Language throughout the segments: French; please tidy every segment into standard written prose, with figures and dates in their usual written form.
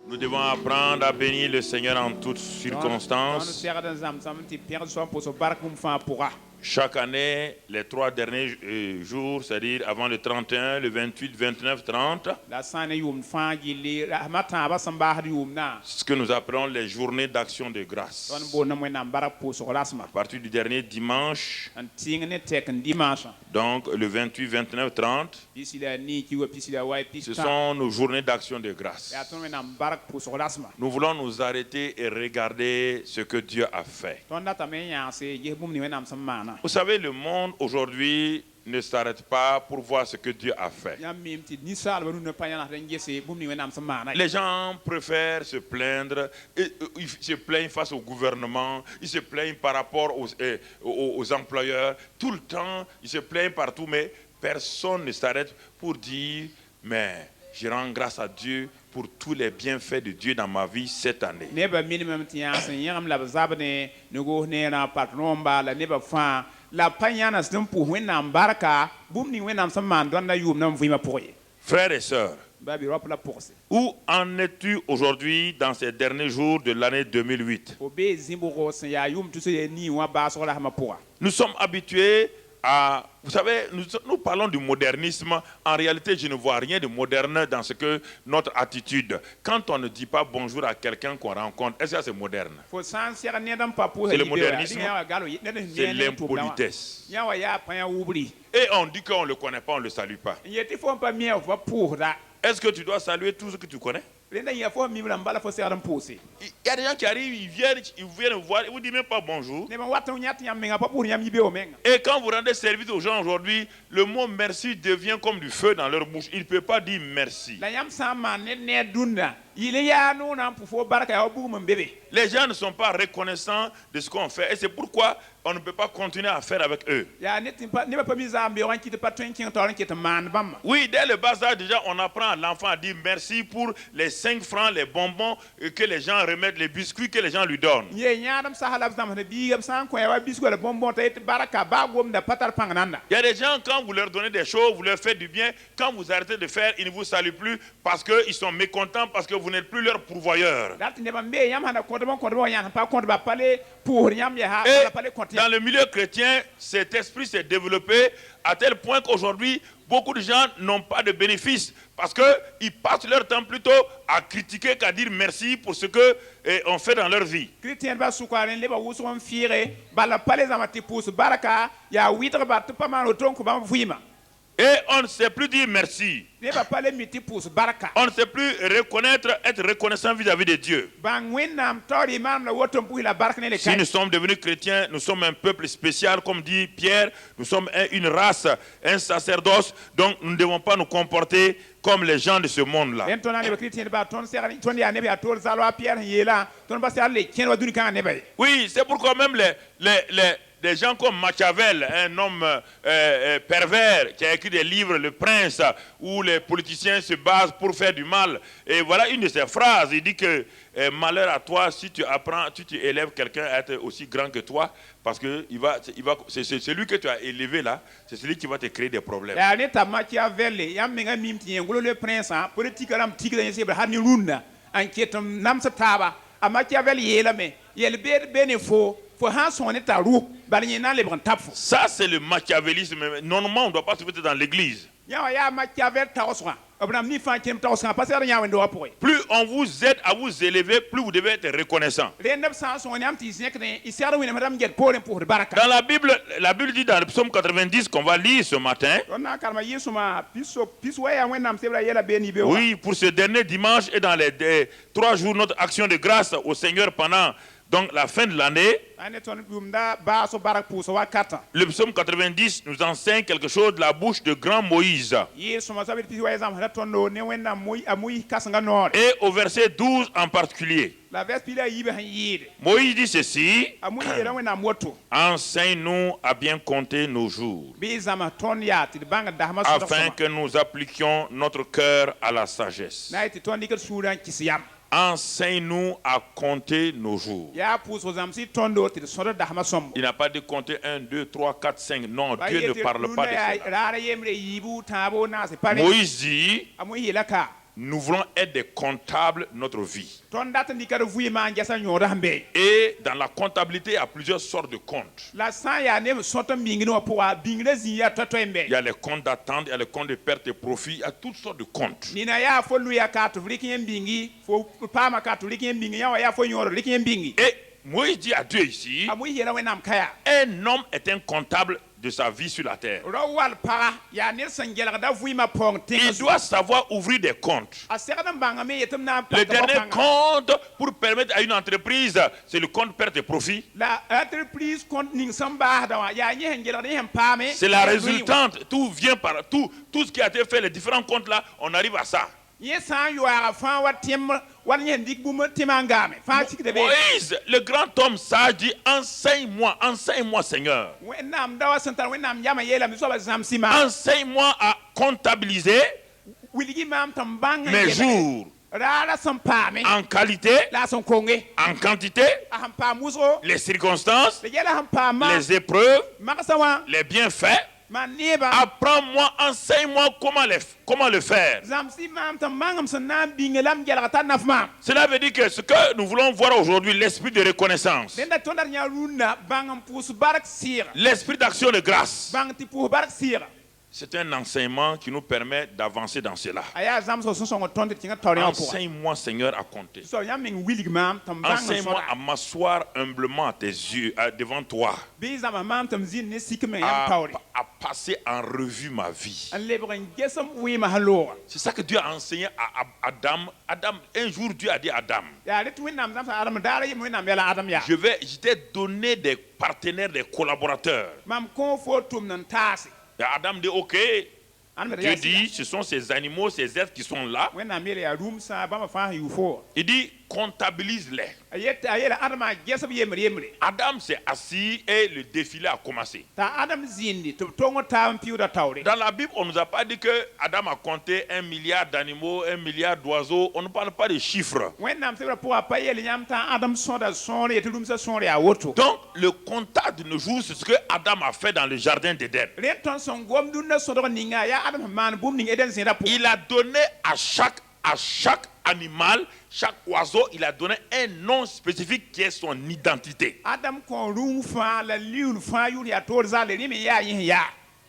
Nous devons apprendre à bénir le Seigneur en toutes circonstances. Chaque année, les 3 derniers jours, c'est-à-dire avant le 31, le 28, 29, 30, c'est ce que nous appelons les journées d'action de grâce. À partir du dernier dimanche, donc le 28, 29, 30, ce sont nos journées d'action de grâce. Nous voulons nous arrêter et regarder ce que Dieu a fait. Vous savez, le monde aujourd'hui ne s'arrête pas pour voir ce que Dieu a fait. Les gens préfèrent se plaindre, ils se plaignent face au gouvernement, ils se plaignent par rapport aux employeurs. Tout le temps, ils se plaignent partout, mais personne ne s'arrête pour dire, mais je rends grâce à Dieu pour tous les bienfaits de Dieu dans ma vie cette année. Frères et sœurs, où en es-tu aujourd'hui dans ces derniers jours de l'année 2008? Nous sommes habitués à... Vous savez, nous parlons du modernisme. En réalité, je ne vois rien de moderne dans ce que notre attitude. Quand on ne dit pas bonjour à quelqu'un qu'on rencontre, est-ce que c'est moderne? C'est le modernisme. C'est l'impolitesse. Et on dit qu'on ne le connaît pas, on ne le salue pas. Est-ce que tu dois saluer tout ce que tu connais? Il y a des gens qui arrivent, ils viennent vous voir, ils ne vous disent même pas bonjour. Et quand vous rendez service aux gens aujourd'hui, le mot merci devient comme du feu dans leur bouche. Ils ne peuvent pas dire merci. Les gens ne sont pas reconnaissants de ce qu'on fait et c'est pourquoi on ne peut pas continuer à faire avec eux. Oui, dès le bas âge, déjà, on apprend à l'enfant à dire merci pour les 5 francs, les bonbons que les gens remettent, les biscuits que les gens lui donnent. Il y a des gens, quand vous leur donnez des choses, vous leur faites du bien. Quand vous arrêtez de faire, ils ne vous saluent plus parce qu'ils sont mécontents, parce que vous n'êtes plus leur pourvoyeur. Et dans le milieu chrétien, cet esprit s'est développé à tel point qu'aujourd'hui, beaucoup de gens n'ont pas de bénéfice parce qu'ils passent leur temps plutôt à critiquer qu'à dire merci pour ce qu'on fait dans leur vie. Et on ne sait plus dire merci. On ne sait plus être reconnaissant vis-à-vis de Dieu. Si nous sommes devenus chrétiens, nous sommes un peuple spécial, comme dit Pierre, nous sommes une race, un sacerdoce, donc nous ne devons pas nous comporter comme les gens de ce monde-là. Oui, c'est pourquoi même des gens comme Machiavel, un homme pervers qui a écrit des livres, Le Prince, où les politiciens se basent pour faire du mal. Et voilà une de ses phrases. Il dit que malheur à toi si tu apprends, tu élèves quelqu'un à être aussi grand que toi, parce que c'est celui que tu as élevé là, c'est celui qui va te créer des problèmes. Ça, c'est le machiavélisme. Normalement, on ne doit pas se mettre dans l'église. Plus on vous aide à vous élever, plus vous devez être reconnaissant. Dans la Bible dit dans le psaume 90 qu'on va lire ce matin. Oui, pour ce dernier dimanche et dans les 3 jours, notre action de grâce au Seigneur pendant donc la fin de l'année. Le psaume 90 nous enseigne quelque chose de la bouche de grand Moïse. Et au verset 12 en particulier, Moïse dit ceci: enseigne-nous à bien compter nos jours, afin que nous appliquions notre cœur à la sagesse. Enseigne-nous à compter nos jours. Il n'a pas de compter 1, 2, 3, 4, 5. Non, Dieu ne parle pas de cela. Moïse dit, nous voulons être des comptables de notre vie. Ton dat ni ka vui ma ngesa nyora hambe. Et dans la comptabilité, il y a plusieurs sortes de comptes. La san ya ne soto mingi no pour bingle zia toto embe. Il y a les comptes d'attente, il y a les comptes de perte et profit, il y a toutes sortes de comptes. Ni na ya fo lu ya ka to vriki mbingi fo pa ma ka to vriki mbingi ya fo nyoro vriki mbingi. Et Moïse dit à Dieu ici, Amu yela wenam kaya. un homme est un comptable de sa vie sur la terre. Rawal para ya ne sangela da vui ma pong ting. Il doit savoir ouvrir des comptes. A sera banga me yetum na Le dernier compte pour permettre à une entreprise, c'est le compte perte et profit. La entreprise compte ning samba da ya ni hengela de hem pame. C'est la résultante. Tout vient par tout ce qui a été fait, les différents comptes là, on arrive à ça. Moïse, le grand homme sage dit, enseigne-moi, Seigneur. Enseigne-moi à comptabiliser mes jours en qualité, en quantité, les circonstances, les épreuves, les bienfaits. Apprends-moi, enseigne-moi comment le faire. Cela veut dire que ce que nous voulons voir aujourd'hui, l'esprit de reconnaissance, l'esprit d'action de grâce, c'est un enseignement qui nous permet d'avancer dans cela. Enseigne-moi, Seigneur, à compter. Enseigne-moi à m'asseoir humblement à tes yeux, devant toi. À passer en revue ma vie. C'est ça que Dieu a enseigné à Adam. Un jour, Dieu a dit à Adam, je t'ai donné des partenaires, des collaborateurs. Et Adam dit, ok. Dieu dit, ce sont ces animaux, ces êtres qui sont là. Il dit, comptabilise-les. Adam s'est assis et le défilé a commencé. Dans la Bible, on ne nous a pas dit que Adam a compté 1 milliard d'animaux, 1 milliard d'oiseaux. On ne parle pas de chiffres. Donc, le comptage de nos jours, c'est ce que Adam a fait dans le jardin d'Éden. Il a donné à chaque animal, chaque oiseau, il a donné un nom spécifique qui est son identité.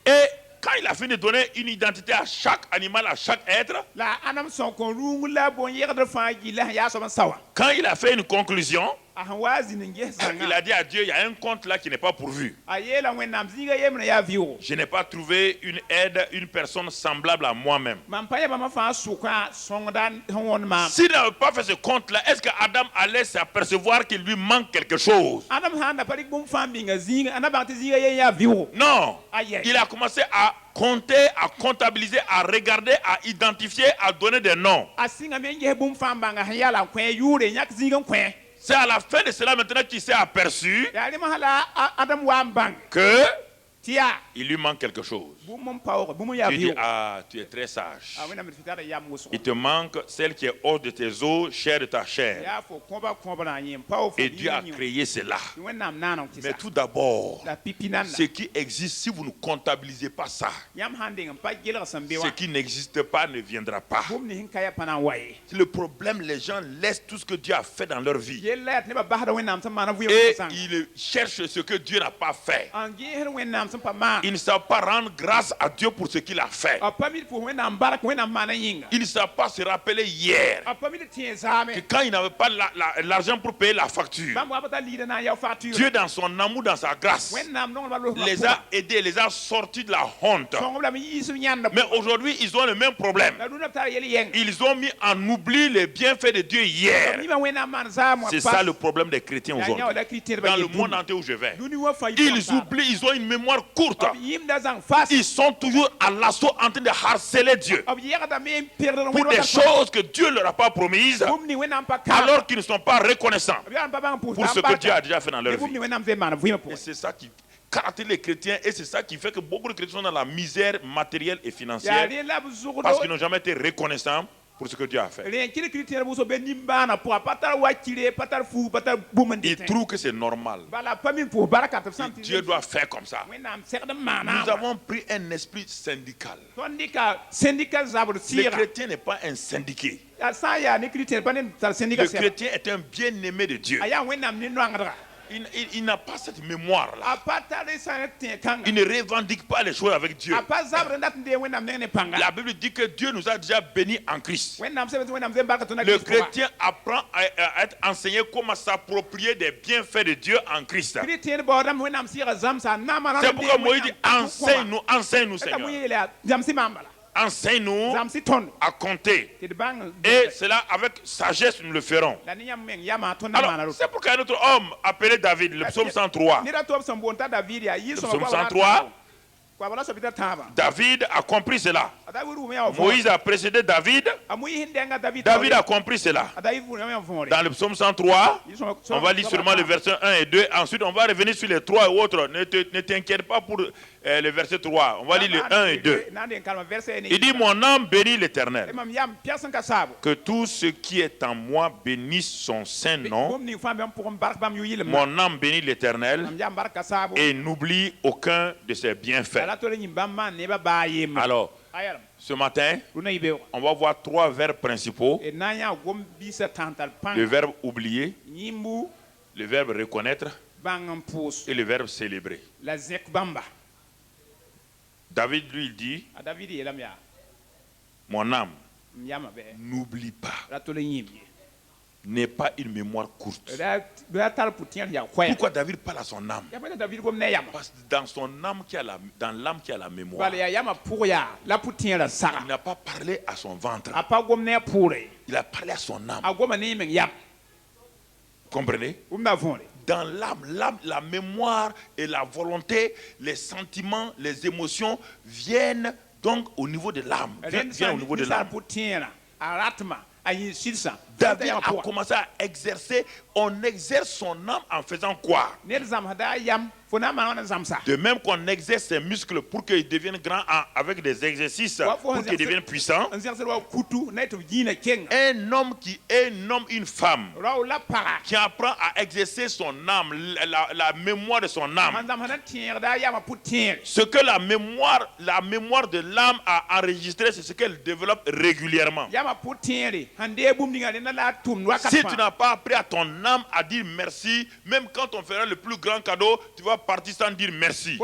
Et quand il a fini de donner une identité à chaque animal, à chaque être, quand il a fait une conclusion, il a dit à Dieu, il y a un compte là qui n'est pas pourvu. Je n'ai pas trouvé une aide, une personne semblable à moi-même. S'il n'avait pas fait ce compte là, est-ce qu'Adam allait s'apercevoir qu'il lui manque quelque chose? Non. Il a commencé à compter, à comptabiliser, à regarder, à identifier, à donner des noms. C'est à la fin de cela maintenant qu'il s'est aperçu que il lui manque quelque chose. Il dit, ah, tu es très sage. Il te manque celle qui est hors de tes os, chair de ta chair. Et Dieu a créé cela. Mais tout d'abord, ce qui existe, si vous ne comptabilisez pas ça, ce qui n'existe pas ne viendra pas. C'est le problème, les gens laissent tout ce que Dieu a fait dans leur vie. Et ils cherchent ce que Dieu n'a pas fait. Ils ne savent pas rendre grâce à Dieu pour ce qu'il a fait. Ils ne savent pas se rappeler hier que quand ils n'avaient pas l'argent pour payer la facture, Dieu dans son amour, dans sa grâce, les a aidés, les a sortis de la honte. Mais aujourd'hui, ils ont le même problème. Ils ont mis en oubli les bienfaits de Dieu hier. C'est ça le problème des chrétiens aujourd'hui. Dans le monde entier où je vais, ils oublient, ils ont une mémoire courte. Ils sont toujours à l'assaut en train de harceler Dieu pour des choses que Dieu ne leur a pas promises, alors qu'ils ne sont pas reconnaissants pour ce que Dieu a déjà fait dans leur vie. Et c'est ça qui caractérise les chrétiens, et c'est ça qui fait que beaucoup de chrétiens sont dans la misère matérielle et financière, parce qu'ils n'ont jamais été reconnaissants pour ce que Dieu a fait. ren kiri chrétien bu so be nimbana pour patar wakire patar fu patar bumandi Il trouve que c'est normal. bala pamin pour baraka ta Et santi Dieu doit faire comme ça. wenam sekda mana Nous avons pris un esprit syndical. tondika syndicat zabur Le sira chrétien n'est pas un syndiqué. sa ya ni chrétien panen tar syndicat Le sira chrétien est un bien-aimé de Dieu. aya wenam ni noangra Il n'a pas cette mémoire-là. a patar sanete kanga Il ne revendique pas les choses avec Dieu. a pas zabur ndat de wenam ne panga La Bible dit que Dieu nous a déjà bénis en Christ. wenam sebe wenam ze baraka tona Le chrétien apprend à être enseigné comment s'approprier des bienfaits de Dieu en Christ. chrétien bodam wenam sira zamsa nama C'est pourquoi Moïse dit enseigne-nous, enseigne-nous, ta Seigneur. muyela jamsi mambala Enseigne-nous zamsi ton à compter. te bang Et cela avec sagesse nous le ferons. la niam men yama tona Alors, mana c'est pourquoi un autre homme appelé David, le psaume 103. ni rato son bonta David ya yi so Psaume 103. kwa bala so bita taba David a compris cela. ada wuru me ya Moïse a précédé David. amuyi hindenga David David a compris cela. ada yi wuru me ya fond Dans le psaume 103, on va lire seulement le verset 1 et 2. Ensuite, on va revenir sur les 3 et autres. Ne t'inquiète pas pour le verset 3. On va lire le 1 et 2. Il dit, mon âme bénit l'Éternel. Que tout ce qui est en moi bénisse son saint nom. Mon âme bénit l'Éternel et n'oublie aucun de ses bienfaits. Alors, ce matin, on va voir 3 verbes principaux. Le verbe oublier, le verbe reconnaître et le verbe célébrer. David, lui, il dit, mon âme, n'oublie pas, n'est pas une mémoire courte. Pourquoi David parle à son âme? Parce que dans son âme dans l'âme qui a la mémoire, il n'a pas parlé à son ventre. Il a parlé à son âme. Comprenez? Dans l'âme, la mémoire et la volonté, les sentiments, les émotions viennent donc au niveau de l'âme. Viennent au niveau de l'âme. David a commencé à exercer, on exerce son âme en faisant quoi? De même qu'on exerce ses muscles pour qu'ils deviennent grands avec des exercices, pour qu'ils deviennent puissants. Un homme qui est un homme, une femme, qui apprend à exercer son âme, la mémoire de son âme. Ce que la mémoire de l'âme a enregistré, c'est ce qu'elle développe régulièrement. Si tu n'as pas appris à ton âme à dire merci, même quand on fera le plus grand cadeau, tu vas partir sans dire merci.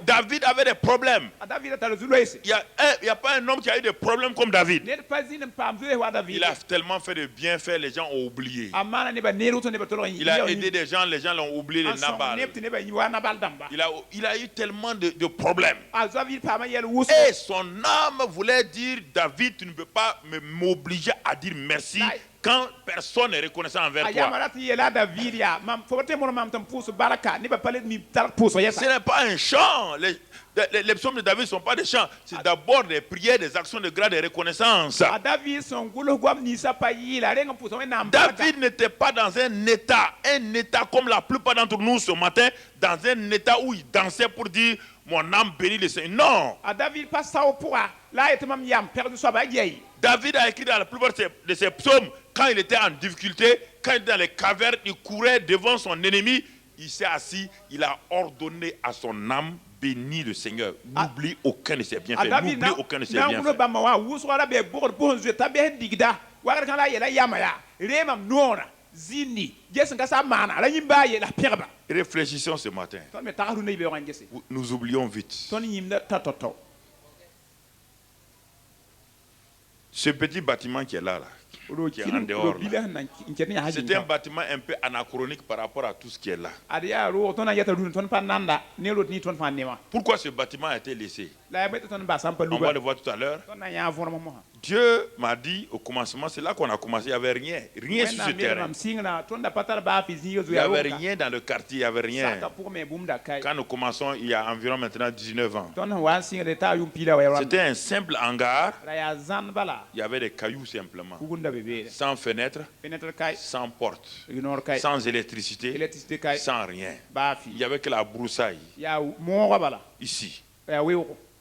David avait des problèmes. Il n'y a pas un homme qui a eu des problèmes comme David. Il a tellement fait de bienfaits, les gens ont oublié. Il a aidé des gens, les gens l'ont oublié, les Nabal. Il a eu tellement de problèmes. Et son âme voulait dire, David, tu ne peux pas m'obliger à dire merci quand personne n'est reconnaissant envers toi. Ce n'est pas un chant. Les psaumes de David ne sont pas des chants. C'est d'abord des prières, des actions de grâce, des reconnaissances. David n'était pas dans un état comme la plupart d'entre nous ce matin, dans un état où il dansait pour dire mon âme bénit le Seigneur. Non. David a écrit dans la plupart de ses psaumes quand il était en difficulté, quand il était dans les cavernes, il courait devant son ennemi, il s'est assis, il a ordonné à son âme, bénis le Seigneur. N'oublie aucun de ses bienfaits. N'oublie aucun de ses bienfaits. Réfléchissons ce matin. Nous oublions vite. Ce petit bâtiment qui est là, qui est en dehors, c'est un bâtiment un peu anachronique par rapport à tout ce qui est là. Pourquoi ce bâtiment a été laissé? On va le voir tout à l'heure. Dieu m'a dit au commencement, c'est là qu'on a commencé, il n'y avait rien. Rien sur ce terrain. Il n'y avait rien dans le quartier, il n'y avait rien. Quand nous commençons, il y a environ maintenant 19 ans. C'était un simple hangar. Il y avait des cailloux simplement. Sans fenêtre, sans porte, sans électricité, sans rien. Il n'y avait que la broussaille. Ici.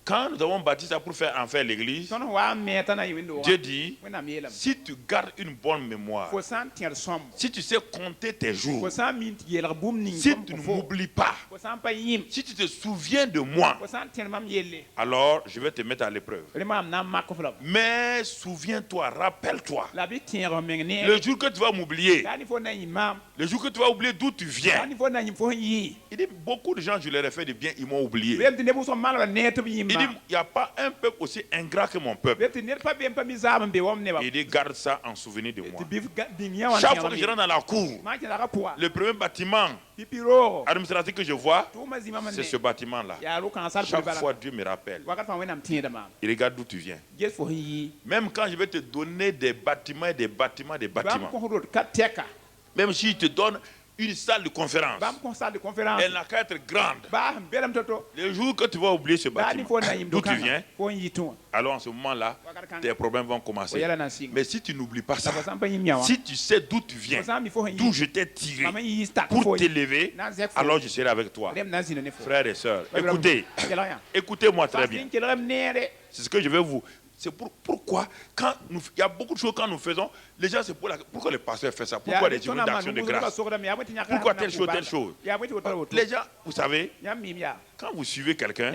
Quand nous avons bâti ça pour en faire l'église, tõnd wa n mɛɛta na yɩ wẽnd Dieu dit, wẽnnaam yeelame si tu gardes une bonne mémoire, fo sã n tẽed sõmb si tu sais compter tes jours, fo sã n min tɩ yeelg bũmb ning si tõnd tu ne fo m'oublies pas, fo sã n pa yĩm si tu te souviens de moi, fo sã n tẽed mam yelle alors je vais te mettre à l'épreuve. rẽ mam na n mak f la Mais souviens-toi, rappelle-toi, la bɩ tẽeg meng ne le jour que tu vas m'oublier, yaa ni fo na yĩm maam le jour que tu vas oublier d'où tu yaa viens. ni fo na yĩm fo sẽn yɩ Il dit, beaucoup de gens, je leur ai fait du bien, ils m'ont oublié. bem tɩ neb wʋsg malba ne tɩ b yĩm Il dit, maam il n'y a pas un peuple aussi ingrat que mon peuple. bem tɩ ned pa bem pa mi zaam n be wam neba Il dit, garde ça en souvenir de tɩ moi. bɩ bĩng yã wã Chaque fois que je rentre dans la cour, maa kẽ raga pʋga le premier bâtiment pipi roogo administratif que je vois, tʋʋma zĩma mam c'est ne ce bâtiment-là. yaa rʋkãng sal Chaque bala fois, Dieu me rappelle. wakat fãa wẽnnaam tẽeda maam Il regarde d'où tu viens. ges fo sẽn yɩ Même quand je vais te donner des bâtiments et des bâtiments, des bãmb bâtiments. kõs rot ka tɛka Même si je te donne une salle de conférence, bãmb kõs sal de conférence elle n'a qu'à être grande. baa sẽn belem to-to Le jour que tu vas oublier ce daa ni bâtiment, fo na yĩm d'où tu do-kãngã viens, fo n yɩ tũ wã alors en ce moment-là, wakat kãngã tes problèmes vont fo commencer. yɛla na n sɩng Mais si tu n'oublies pas la ça, fo sã n pa yĩm yã wã si tu sais d'où tu viens, fo sã n mi fo sẽn d'où yɩ je t'ai tiré mam n yɩ tak pour fo t'élever, na n zɛk fo alors je serai avec toi. rem na n zĩnd ne fo Frères et sœurs, Ba bi rãmb écoutez, kelg yã écoutez-moi très parce bien. n kelgm neere C'est ce que je vais vous. C'est pourquoi, quand il y a beaucoup de choses quand nous faisons, les gens, c'est pourquoi les pasteurs font ça, pourquoi les journées d'action de grâce, pourquoi telle chose, telle chose. Les gens, vous savez, quand vous suivez quelqu'un,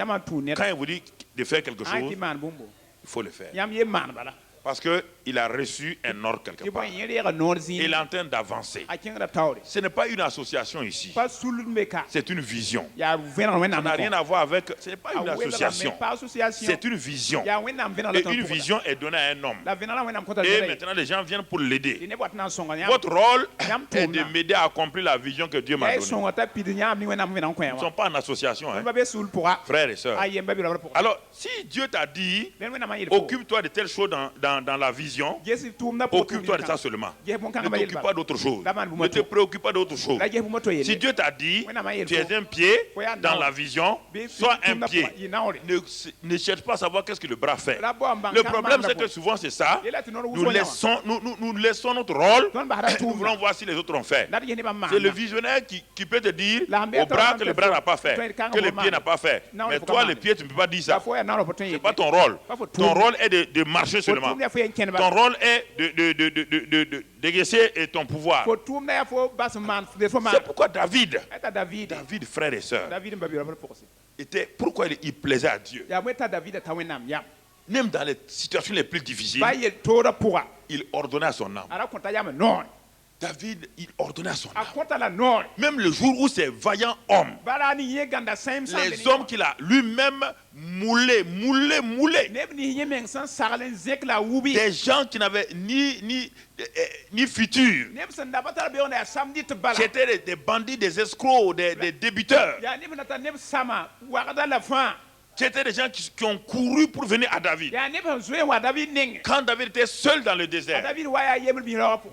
quand il vous dit de faire quelque chose, il faut le faire. Parce qu'il a reçu un ordre quelque part. Il est en train d'avancer. Ce n'est pas une association ici. C'est une vision. Ça n'a rien à voir avec... Ce n'est pas une association. C'est une vision. Et une vision est donnée à un homme. Et maintenant, les gens viennent pour l'aider. Votre rôle est de m'aider à accomplir la vision que Dieu m'a donnée. Nous ne sommes pas en association, hein, frères et sœurs. Alors, si Dieu t'a dit, occupe-toi de telles choses dans la vision, occupe-toi de ça seulement. Ne t'occupe pas d'autre chose. Ne te préoccupe pas d'autre chose. Si Dieu t'a dit, tu es un pied dans la vision, sois un pied. Ne cherche pas à savoir qu'est-ce que le bras fait. Le problème, c'est que souvent, c'est ça. Nous laissons notre rôle. Nous voulons voir si les autres ont fait. C'est le visionnaire qui peut te dire au bras que le bras n'a pas fait, que le pied n'a pas fait. Mais toi, le pied, tu ne peux pas dire ça. Ce n'est pas ton rôle. Ton rôle est de marcher seulement. Ton rôle est d'exercer ton pouvoir. C'est pourquoi David, frère et sœur, pourquoi il plaisait à Dieu. Même dans les situations les plus difficiles, il ordonnait à son âme. David, il ordonnait à son âme. Même le jour où ces vaillants hommes, les hommes qu'il a lui-même moulés, des gens qui n'avaient ni futur, qui étaient des bandits, des escrocs, des débiteurs. C'était des gens qui ont couru pour venir à David. Quand David était seul dans le désert,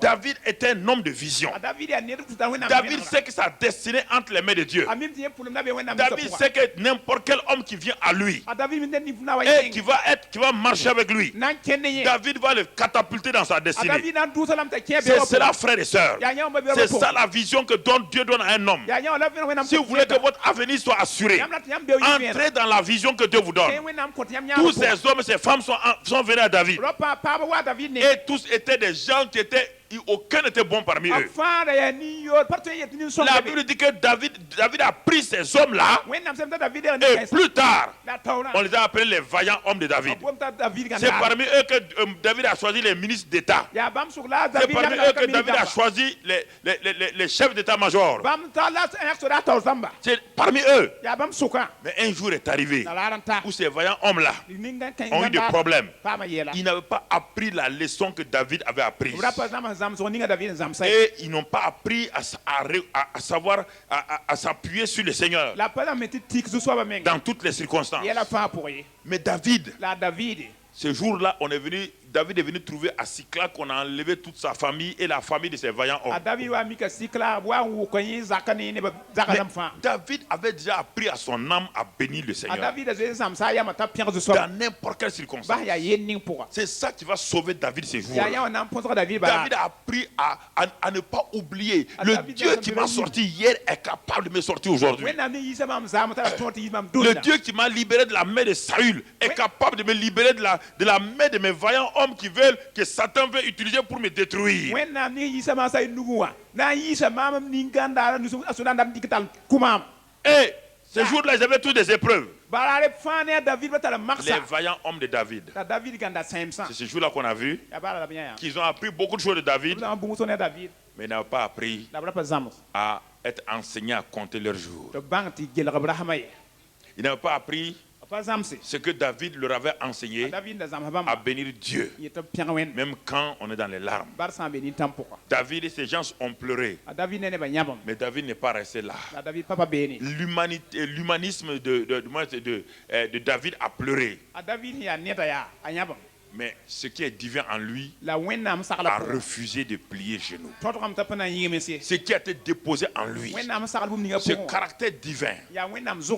David était un homme de vision. David sait que sa destinée entre les mains de Dieu. David sait que n'importe quel homme qui vient à lui et qui va marcher avec lui, David va le catapulter dans sa destinée. C'est cela, frères et sœurs. C'est ça la vision que Dieu donne à un homme. Si vous voulez que votre avenir soit assuré, entrez dans la vision que Dieu vous donne. Tous ces hommes et ces femmes sont venus à David. Et tous étaient des gens qui étaient... Aucun n'était bon parmi eux. La Bible dit que David a pris ces hommes-là et plus tard, on les a appelés les vaillants hommes de David. C'est parmi eux que David a choisi les ministres d'État. C'est parmi eux que David a choisi les chefs d'état-major. C'est parmi eux. Mais un jour est arrivé où ces vaillants hommes-là ont eu des problèmes. Ils n'avaient pas appris la leçon que David avait apprise. Et ils n'ont pas appris à savoir à s'appuyer sur le Seigneur dans toutes les circonstances. Mais David, ce jour-là, on est venu David est venu trouver à Siklag qu'on a enlevé toute sa famille et la famille de ses vaillants hommes. David wa mika sikla wa wu ko yin zakane ne ba zakadam fa. David avait déjà appris à son âme à bénir le Seigneur. David a sam sa ya mata pierre de so. Dans n'importe quelle circonstance. Ba ya yenning pour. C'est ça qui va sauver David ces jours. Ya ya on pour David ba. David a appris à ne pas oublier. Le Dieu qui m'a sorti hier est capable de me sortir aujourd'hui. Le Dieu qui m'a libéré de la main de Saül est capable de me libérer de la main de mes vaillants hommes qui veulent que Satan veut utiliser pour me détruire. Et ces jours-là, ils avaient tous des épreuves. Les vaillants hommes de David. C'est ce jour-là qu'on a vu qu'ils ont appris beaucoup de choses de David, mais ils n'ont pas appris à être enseignés à compter leurs jours. Ils n'avaient pas appris ce que David leur avait enseigné à bénir Dieu, même quand on est dans les larmes. David et ses gens ont pleuré, mais David n'est pas resté là. L'humanisme de David a pleuré. Mais ce qui est divin en lui a refusé de plier genoux. Ce qui a été déposé en lui, ce caractère divin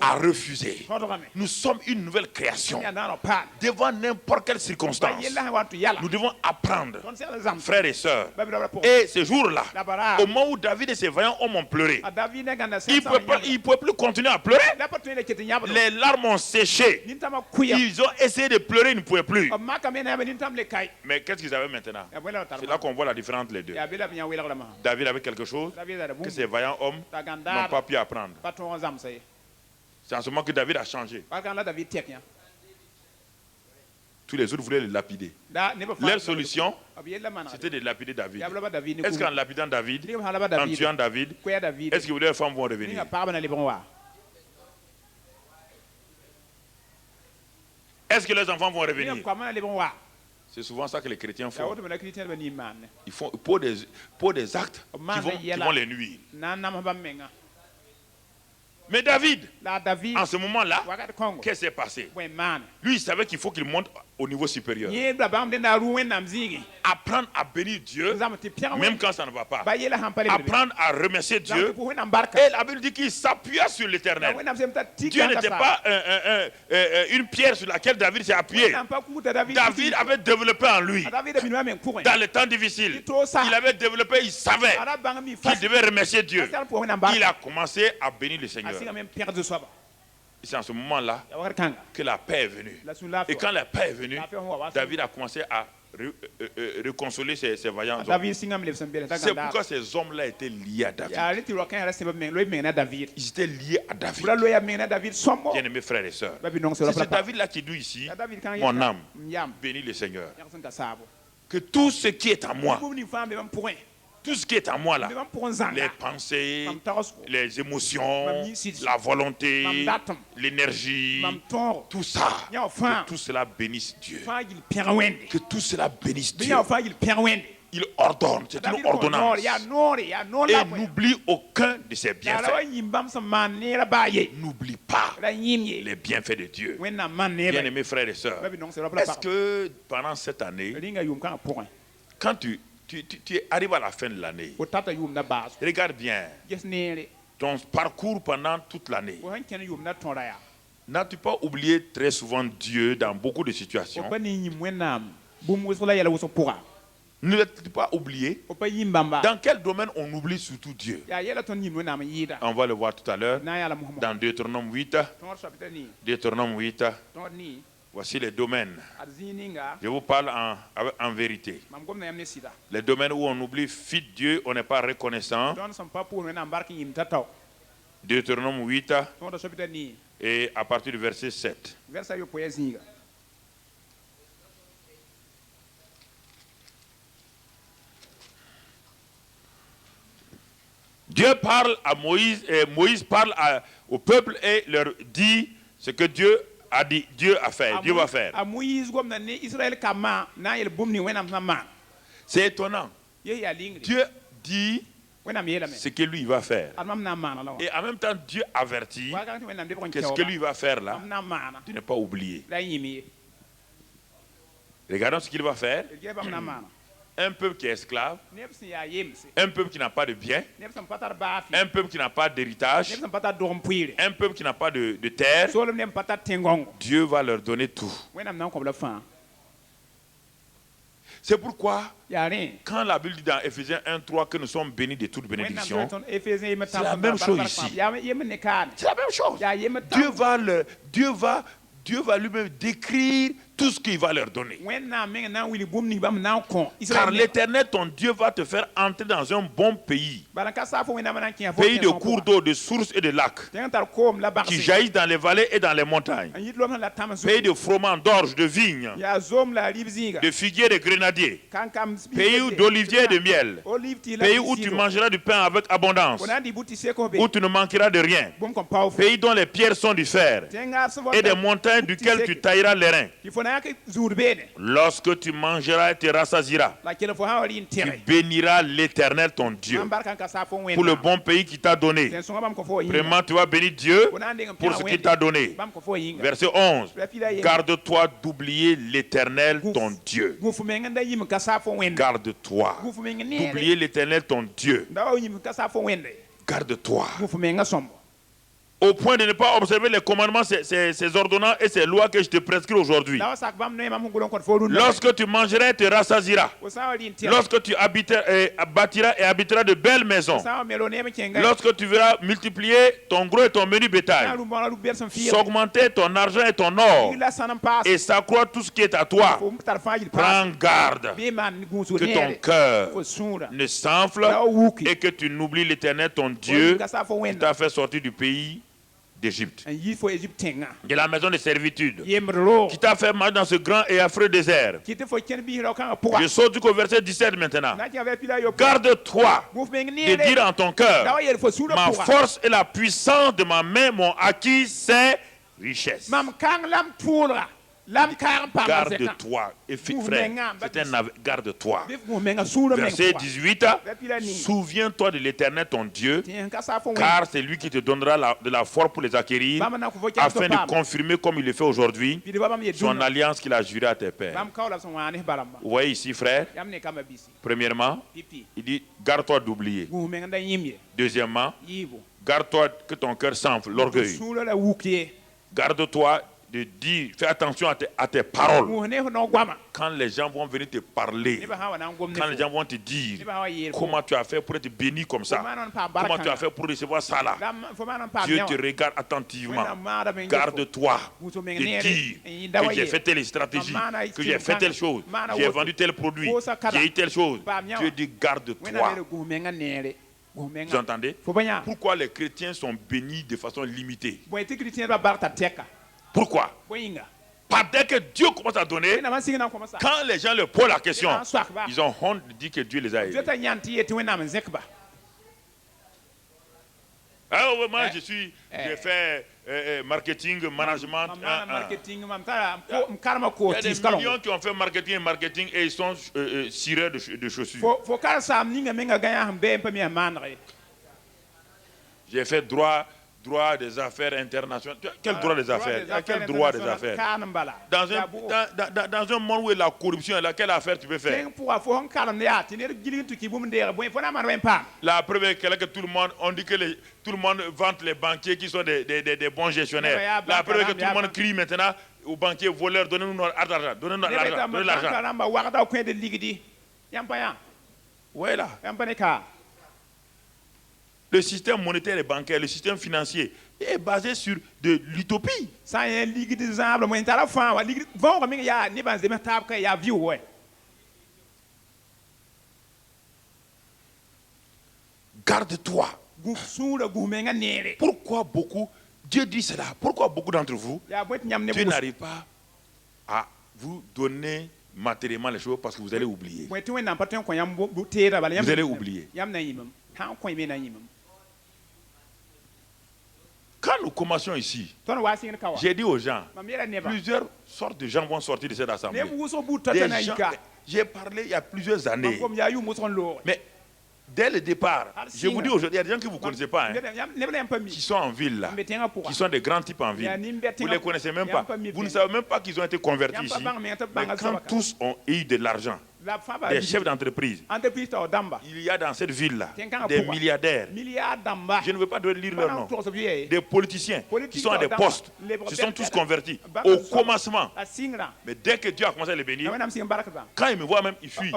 a refusé. Nous sommes une nouvelle création. Devant n'importe quelle circonstance, nous devons apprendre, frères et sœurs. Et ce jour-là, au moment où David et ses vaillants hommes ont pleuré, ils ne pouvaient plus continuer à pleurer. Les larmes ont séché. Ils ont essayé de pleurer, ils ne pouvaient plus. Mais qu'est-ce qu'ils avaient maintenant? C'est là qu'on voit la différence les deux. David avait quelque chose que ces vaillants hommes n'ont pas pu apprendre. C'est en ce moment que David a changé. Tous les autres voulaient le lapider. Leur solution, c'était de lapider David. Est-ce qu'en lapidant David, en tuant David, est-ce que les femmes vont revenir? Est-ce que les enfants vont revenir? C'est souvent ça que les chrétiens font. Ils font pour des actes qui vont les nuire. Mais David, en ce moment-là, qu'est-ce qui s'est passé? Lui, il savait qu'il faut qu'il monte au niveau supérieur. Apprendre à bénir Dieu, même quand ça ne va pas. Apprendre à remercier Dieu. Et la Bible dit qu'il s'appuya sur l'Éternel. Dieu n'était pas une pierre sur laquelle David s'est appuyé. David avait développé en lui, dans les temps difficiles, il avait développé, il savait qu'il devait remercier Dieu. Il a commencé à bénir le Seigneur. C'est en ce moment-là que la paix est venue. Et quand la paix est venue, David a commencé à reconsoler ses vaillants hommes. C'est pourquoi ces hommes-là étaient liés à David. Ils étaient liés à David. Bien-aimés frères et sœurs, c'est David-là qui dit ici, mon âme, bénis le Seigneur. Que tout ce qui est à moi, tout ce qui est à moi là, les pensées, les émotions, la volonté, l'énergie, tout ça, que tout cela bénisse Dieu. Que tout cela bénisse Dieu. Il ordonne, c'est une ordonnance. Et n'oublie aucun de ses bienfaits. N'oublie pas les bienfaits de Dieu. Bien-aimés frères et sœurs, est-ce que pendant cette année, quand tu arrives à la fin de l'année, regarde bien ton parcours pendant toute l'année. N'as-tu pas oublié très souvent Dieu dans beaucoup de situations? Ne l'as-tu pas oublié? Dans quel domaine on oublie surtout Dieu? On va le voir tout à l'heure dans Deutéronome 8. Deutéronome 8. Voici les domaines. Je vous parle en vérité. Les domaines où on oublie fit Dieu, on n'est pas reconnaissant. Deutéronome 8 et à partir du verset 7. Dieu parle à Moïse et Moïse parle au peuple et leur dit ce que Dieu a dit, Dieu a fait, Dieu va faire. C'est étonnant. Dieu dit ce que lui va faire. Et en même temps, Dieu avertit que ce que lui va faire là, tu n'es pas oublié. Regardons ce qu'il va faire. d gɛɛ bãmb na n maana Un peuple qui est esclave, neb sẽn yaa yemse un peuple qui n'a pas de bien, neb sẽn pa tar baafɩ un peuple qui n'a pas d'héritage, neb sẽn pa tar dog pʋɩɩre un peuple qui n'a pas de terre. soolem neb n pa tar tẽngõngo Dieu va leur donner tout. wẽnnaam na n kõb la fãa C'est pourquoi, yaa rẽ quand la Bible dit dans Éphésiens 1:3 que nous sommes bénis de toute wẽnnaam bénédiction, tõnd efesẽ yem C'est la même chose ici. yaa yem ne kaane c'est la même chose. yaa yem Dieu va lui-même décrire tout ce qu'il va leur donner. wẽnnaam meng na n wilg bũmb ning bãmb na n kõ Car israel l'Éternel, ton Dieu, va te faire entrer dans un bon pays, bala n ka saa fo wẽnnaam na n kẽ pays de cours d'eau, de sources et de lacs, tẽng n tar koom la qui bagse jaillissent dans les vallées et dans les montagnes, n yit lom sẽn la tãm pays de froment, d'orge, de vignes, yaa zom la rib zĩiga de figuiers, de grenadiers, kankam pays d'oliviers et de miel, olive tɩ la pays où tu mangeras du pain avec abondance, fo na n dɩ bʋ tɩ sekf be où tu ne manqueras de rien, bũmb kõn pao fo pays dont les pierres sont du fer tẽnga sẽn et des montagnes duquel tu tailleras les reins. tɩ fo na yãk zuud beene Lorsque tu mangeras et te rassasieras, la kell fo sã wa rɩ n tu tẽge béniras l'Éternel ton Dieu n barka n ka saa fo pour le wẽnnaam bon pays qu'il t'a donné. tẽn sõnga bãmb kõ fo wa yĩnga Vraiment, tu vas bénir Dieu fo na n deng n pour ce qu'il t'a donné. bãmb kõ fo wa yĩnga Verset 11. la pila yẽ Garde-toi d'oublier l'Éternel ton Dieu. gũ-f meng n da yĩm ka saa fo wẽnde Garde-toi gũ-f meng d'oublier l'Éternel ton Dieu. da wa yĩm ka saa fo wẽnde Garde-toi. gũ-f menga sõmbo Au point de ne pas observer les commandements, ces ordonnances et ces lois que je te prescris aujourd'hui. da wa sak bãmb noe mam sẽn gʋln kõt fo rũndã Lorsque tu mangeras et te rassasieras. fo sã n wa rɩ n tẽg Lorsque tu bâtiras et habiteras de belles maisons. fo sã n wa me ro neem kẽnga Lorsque tu verras multiplier ton gros et ton menu bétail. na rũ bõra rũ bɛd sẽn fɩɩr S'augmenter ton argent et ton or. la sãn n paas Et s'accroître tout ce qui est à toi. fo tar fãa yɩl paas Prends garde bɩ maan gũusg que ton neere cœur fo sũura ne s'enfle da wa wuki et que tu n'oublies l'Éternel ton fo Dieu yĩm ka saa fo qui wẽnda t'a fait sortir du pays d'Égypte, n yɩ fo egypte tẽngã de la maison de servitude, yembr roog qui t'a fait marcher dans ce grand et affreux désert. kɩ tɩ fo kẽnd biis rao kãngã pʋga Je saute jusqu'au verset 17 maintenant. na n kẽ pila yo Garde-toi gũf meng de neere dire en ton da cœur, wa yel fo sũurã ma pʋga force et la puissance de ma main m'ont acquis ces richesses. mam kãng la m tʋʋlga la m kaag n pãnga zẽka Garde-toi. Et Vous frère, m'engagez, c'est un garde-toi. bɩ f gũs menga sũurã meng Verset pʋga 18. Souviens-toi de l'Éternel ton Dieu, tɩ n ka saa fo wẽnd car c'est lui qui te donnera de la force pour les acquérir, bãmb na kõ fo kẽng afin de confirmer comme il le fait aujourd'hui pidba bãmb ye son dũnã alliance qu'il a juré à tes pères. bãmb kaoolã sẽn wãa ne barãmba Vous voyez ici, frère, yãmb ne kambã bisi premièrement, pipi il dit garde-toi d'oublier. gũs meng n da yĩm ye Deuxièmement, yɩɩbo garde-toi que ton cœur s'enfle, l'orgueil. sũurã la wuk ye Garde-toi de dire, fais attention à tes paroles. gũs ne f no goama Quand les gens vont venir te parler, nebã sã n wa na n gom ne quand les fo gens vont te dire nebã sã n wa yeel comment tu as fait pour être béni comme fo ça, maan n paam comment tu as barkãnga fait pour recevoir ça là. fo maan n paam Dieu yã te wã regarde attentivement. wẽnnaam maada meng Garde-toi gũs meng de neere dire n yɩ da wa que j'ai yeel fait telle stratégie, Maana que j'ai fait telle chose, Maana j'ai woto. vendu tel produit, Kosa kada. j'ai eu telle chose. Paam yã Dieu wã dit wẽnnaam garde-toi. yeele gũs menga neere gũs Vous menga entendez? fo pa yã Pourquoi les chrétiens sont bénis de façon limitée? bõe tɩ chrétien bã bark t'a tɛka Pourquoi? bõe yĩnga Pas dès que Dieu commence à donner, wẽnnaam n sig na n kõm sa quand les gens leur posent la question, n soak ba ils ont honte de dire que Dieu les a aidés. zoeta yãn tɩ yetɩ wẽnnaam n zẽk ba Ah ouais, moi Eh, j'ai fait marketing, management. mam maana marketing mam tara m karema koos Il y a tɩɩs des kalem millions qui ont fait marketing et ils sont cirés de chaussures. fo kar saam ninga menga gãyã sẽn bee n pa mi a maanege J'ai fait droit des affaires internationales. Quel droit des affaires? Quel droit des affaires? kaan n bala Dans un monde où la corruption est là, quelle affaire tu peux faire? tẽng pʋga fo sẽn karemd yaa tɩ ned gilg n tɩ kɩ bũmb n deege bõe fo na n maan wẽn paam La preuve est que tout le monde, on dit que tout le monde vante les banquiers qui sont des bons gestionnaires. La preuve est que tout le monde crie maintenant aux banquiers voleurs, donnez-nous notre argent, donnez-nous l'argent, donnez l'argent. rãmba wagda kõ d ligdi yãmb pa yã Voilà. yãmb pa ne kaa Le système monétaire et bancaire, le système financier est basé sur de l'utopie. sã n yẽ ligd zãablã wẽn tara fãa wa ligd võoga meng yaa nebã n zems taab ka yaa vɩʋ wɛ Garde-toi. gũs sũurã gũs menga neere Pourquoi beaucoup, Dieu dit cela, pourquoi beaucoup d'entre vous, yaa bõe tɩ yãmb ne Dieu n'arrive pas à vous donner matériellement les choses parce que vous allez oublier. bõe tɩ wẽnnaam pa tõe n kõ yãmb teedã bala Vous allez oublier. yãmb na yĩmem sã n kõ me na yĩmem Quand nous commencions ici, tõnd wa sɩngd ka wa j'ai dit aux gens, mam yeela nebã plusieurs sortes de gens vont sortir de cette assemblée. neb wʋsg buud ta Des na gens- yika J'ai parlé il y a plusieurs mam années. kom yaa yʋʋm wʋsg n loogre Mais Dès le départ, je vous dis aujourd'hui, il y a des gens que vous ne connaissez pas, hein, qui sont en ville là, qui sont des grands types en ville. Vous ne les connaissez même pas. Vous ne savez même pas qu'ils ont été convertis ici. Mais quand tous ont eu de l'argent, des chefs d'entreprise, il y a dans cette ville-là des milliardaires. Je ne veux pas lire leur nom. Des politiciens qui sont à des postes, se sont tous convertis au commencement. Mais dès que Dieu a commencé à les bénir, quand ils me voient même, ils fuient.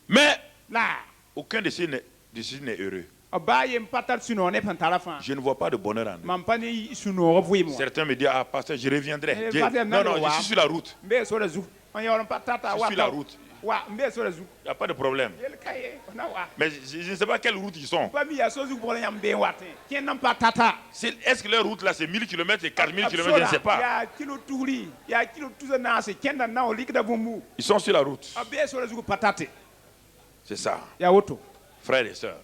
Mais aucun de ces n'est heureux. Je ne vois pas de bonheur en eux. Certains me disent, ah pasteur, je reviendrai. Non, non, je suis sur la route. Je suis sur la route. Il n'y a pas de problème. Mais je ne sais pas quelle route ils sont. Est-ce que leur route là c'est 1000 km et 4000 km, je ne sais pas. Ils sont sur la route. C'est ça. Frères et sœurs.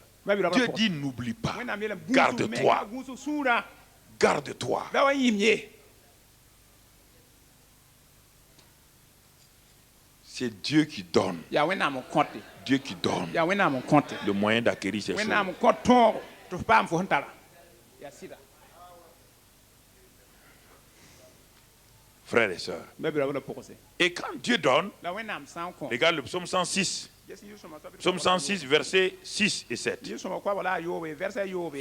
Dieu dit n'oublie pas. Garde-toi. Garde-toi. C'est Dieu qui donne. Dieu qui donne le moyen d'acquérir ces choses. Frères et sœurs. Et quand Dieu donne, regarde le psaume 106. Psaume 106, versets 6 et 7.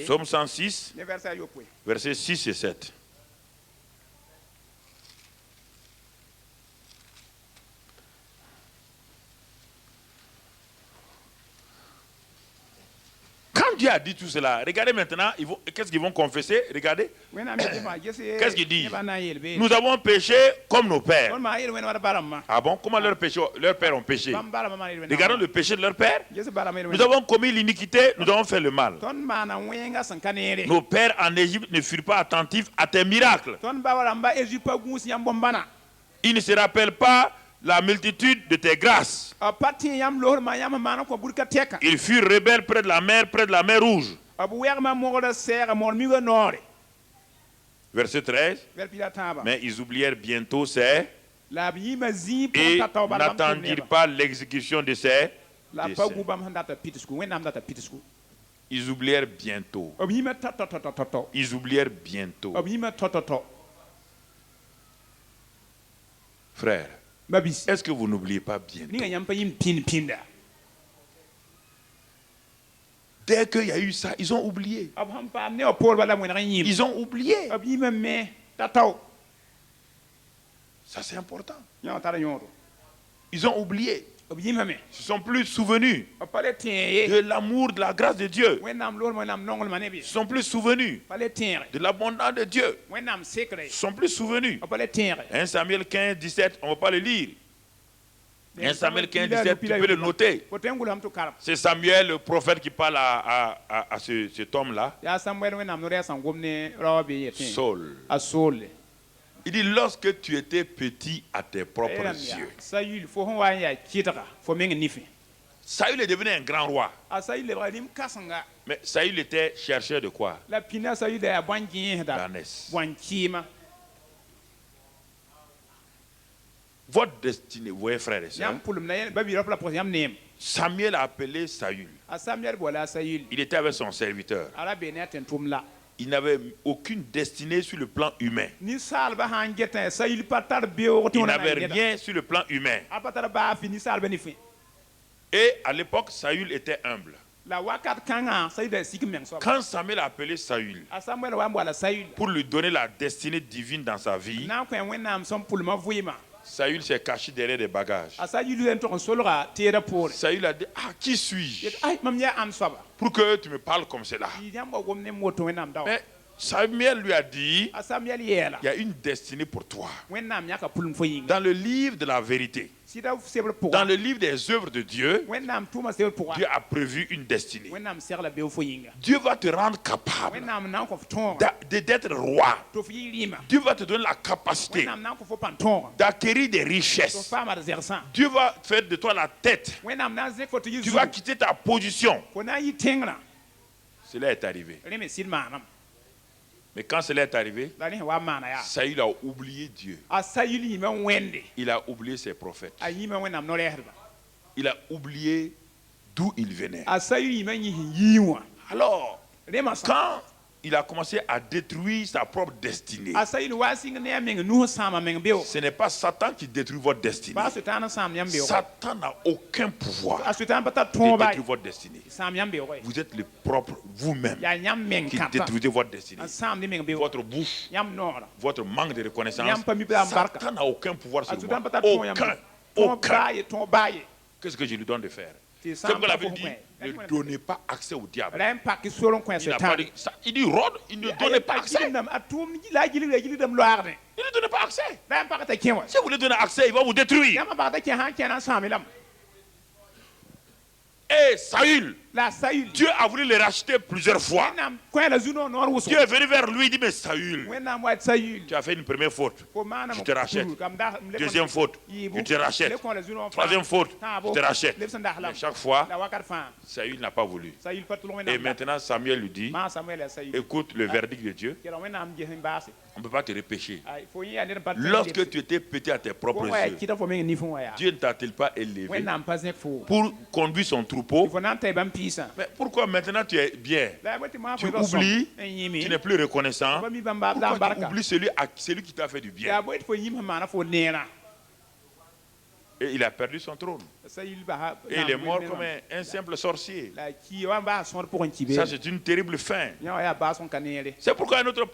Psaume 106, versets 6 et 7. Quand Dieu a dit tout cela, regardez maintenant, qu'est-ce qu'ils vont confesser? Regardez. Qu'est-ce qu'ils disent? Nous avons péché comme nos pères. Ah bon? Comment leurs pères ont péché? Regardons le péché de leur père. Nous avons commis l'iniquité, nous avons fait le mal. Nos pères en Égypte ne furent pas attentifs à tes miracles. Ils ne se rappellent pas la multitude de tes grâces. Ils furent rebelles près de la mer Rouge. Verset 13. Mais ils oublièrent bientôt et n'attendirent pas l'exécution de ces décès. Ils oublièrent bientôt. Ils oublièrent bientôt. Frère, est-ce que vous n'oubliez pas bientôt? Dès qu'il y a eu ça, ils ont oublié. Ils ont oublié. Ça, c'est important. Ils ont oublié. Ils ne se sont plus souvenus de l'amour, de la grâce de Dieu. Ils ne se sont plus souvenus de l'abondance de Dieu. Ils ne se sont plus souvenus. 1 Samuel 15, 17, on ne va pas le lire. 1 Samuel 15, 17, tu peux le noter. C'est Samuel, le prophète, qui parle à cet homme-là. Saul. Il dit, lorsque tu étais petit à tes propres yeux. Saül est devenu un grand roi. Mais Saül était chercheur de quoi? D'ânesse. Votre destinée, vous voyez, frères et sœurs. Samuel a appelé Saül. Il était avec son serviteur. Il n'avait aucune destinée sur le plan humain. Il n'avait rien sur le plan humain. Et à l'époque, Saül était humble. Quand Samuel a appelé Saül pour lui donner la destinée divine dans sa vie, Saül s'est caché derrière des bagages. Saül a dit, ah, qui suis-je pour que tu me parles comme cela? Mais Samuel lui a dit, il y a une destinée pour toi. Dans le livre de la vérité, dans le livre des œuvres de Dieu, Dieu a prévu une destinée. Dieu va te rendre capable d'être roi. Dieu va te donner la capacité d'acquérir des richesses. Dieu va faire de toi la tête. Tu vas quitter ta position. Cela est arrivé. Mais quand cela est arrivé, la ne wa maana ya Saül a oublié Dieu. a Saül yĩmã wẽnde Il a oublié ses prophètes. a yĩmã wẽnnaam no-rɛɛsdba Il a oublié d'où il venait. a Saül yĩmã yẽ sẽn yɩɩ wã Alors, rẽmã sã quand il a commencé à détruire sa propre destinée, a Saül wa sɩng ne a meng nus sãama meng beo ce n'est pas Satan qui détruit votre destinée. baa sotaan n sãam yãmb beoogɔ Satan n'a aucun pouvoir a sotaan pa tar de tõoba détruire votre destinée. sãam yãmb beoogɔ Vous êtes le propre vous-même yaa yãmb meng qui kãta détruisez votre destinée. n sãamde meng beoogɔ Votre bouche, yãmb noogrã votre manque de reconnaissance. Yam pa mi ba barka. Satan n'a aucun pouvoir a sur sotaan pa moi. tar tõog yãmb Aucun. tõog Aucun. baa ye tõog baa ye Qu'est-ce que je lui donne de faire? tɩ C'est sãam que la pa Bible fo dit, kõ ne donnez pas accès au diable. ra n pak y sor n kõ Il n'a pas sotaan dit ça. Il dit, Rod, il ne donnez pas accès. a tʋʋm la a gilgdame loaagdẽ Il ne donnez pas accès. ra n pak t'a kẽ wã Si vous lui donnez accès, il va vous détruire. yãmb bagda kẽ sã n kẽna n sãam y lame Et Saül, la a Saül Dieu a voulu le racheter plusieurs fois. wẽnnaam kõ la zu-noog noor wʋsg Dieu est venu vers lui et dit, mais Saül, wẽnnaam wa Saül tu as fait une première faute. fo maana Je te rachète. Deuxième Deuxième faute, je te rachète. Troisième faute, je te rachète. Mais chaque fois, la wakat fãa Saül n'a pas voulu. Saül pa tʋlg Et wẽnnaam maintenant, Samuel lui dit, maa Samuel ya Saül écoute le verdict de Dieu, kẽra wẽnnaam ges n baase on ne peut pas te repêcher. fo yẽ yaa ned n pa Lorsque tu étais petit à tes propres wa yaa yeux, kɩta fo meng nifẽ wã yaa Dieu ne t'a-t-il pas élevé wẽnnaam pa zẽk fo pour conduire son troupeau? fo na n tɩ bãmb piisã Mais pourquoi maintenant tu es bien? la ya bõe tɩ maa Tu fo oublies, n yĩme tu n'es plus reconnaissant. pa mi bãmb baab Pourquoi daam tu barka oublies celui qui t'a fait du yaa bien? bõe tɩ fo yĩm sẽn maana fo neerã Et il a perdu son trône. Saül basa Et il est mort comme un simple sorcier. la kɩ wa n baa sõor pʋgẽ kɩ Ça, be c'est une terrible fin. yã wa yaa baas n ka neere C'est pourquoi un autre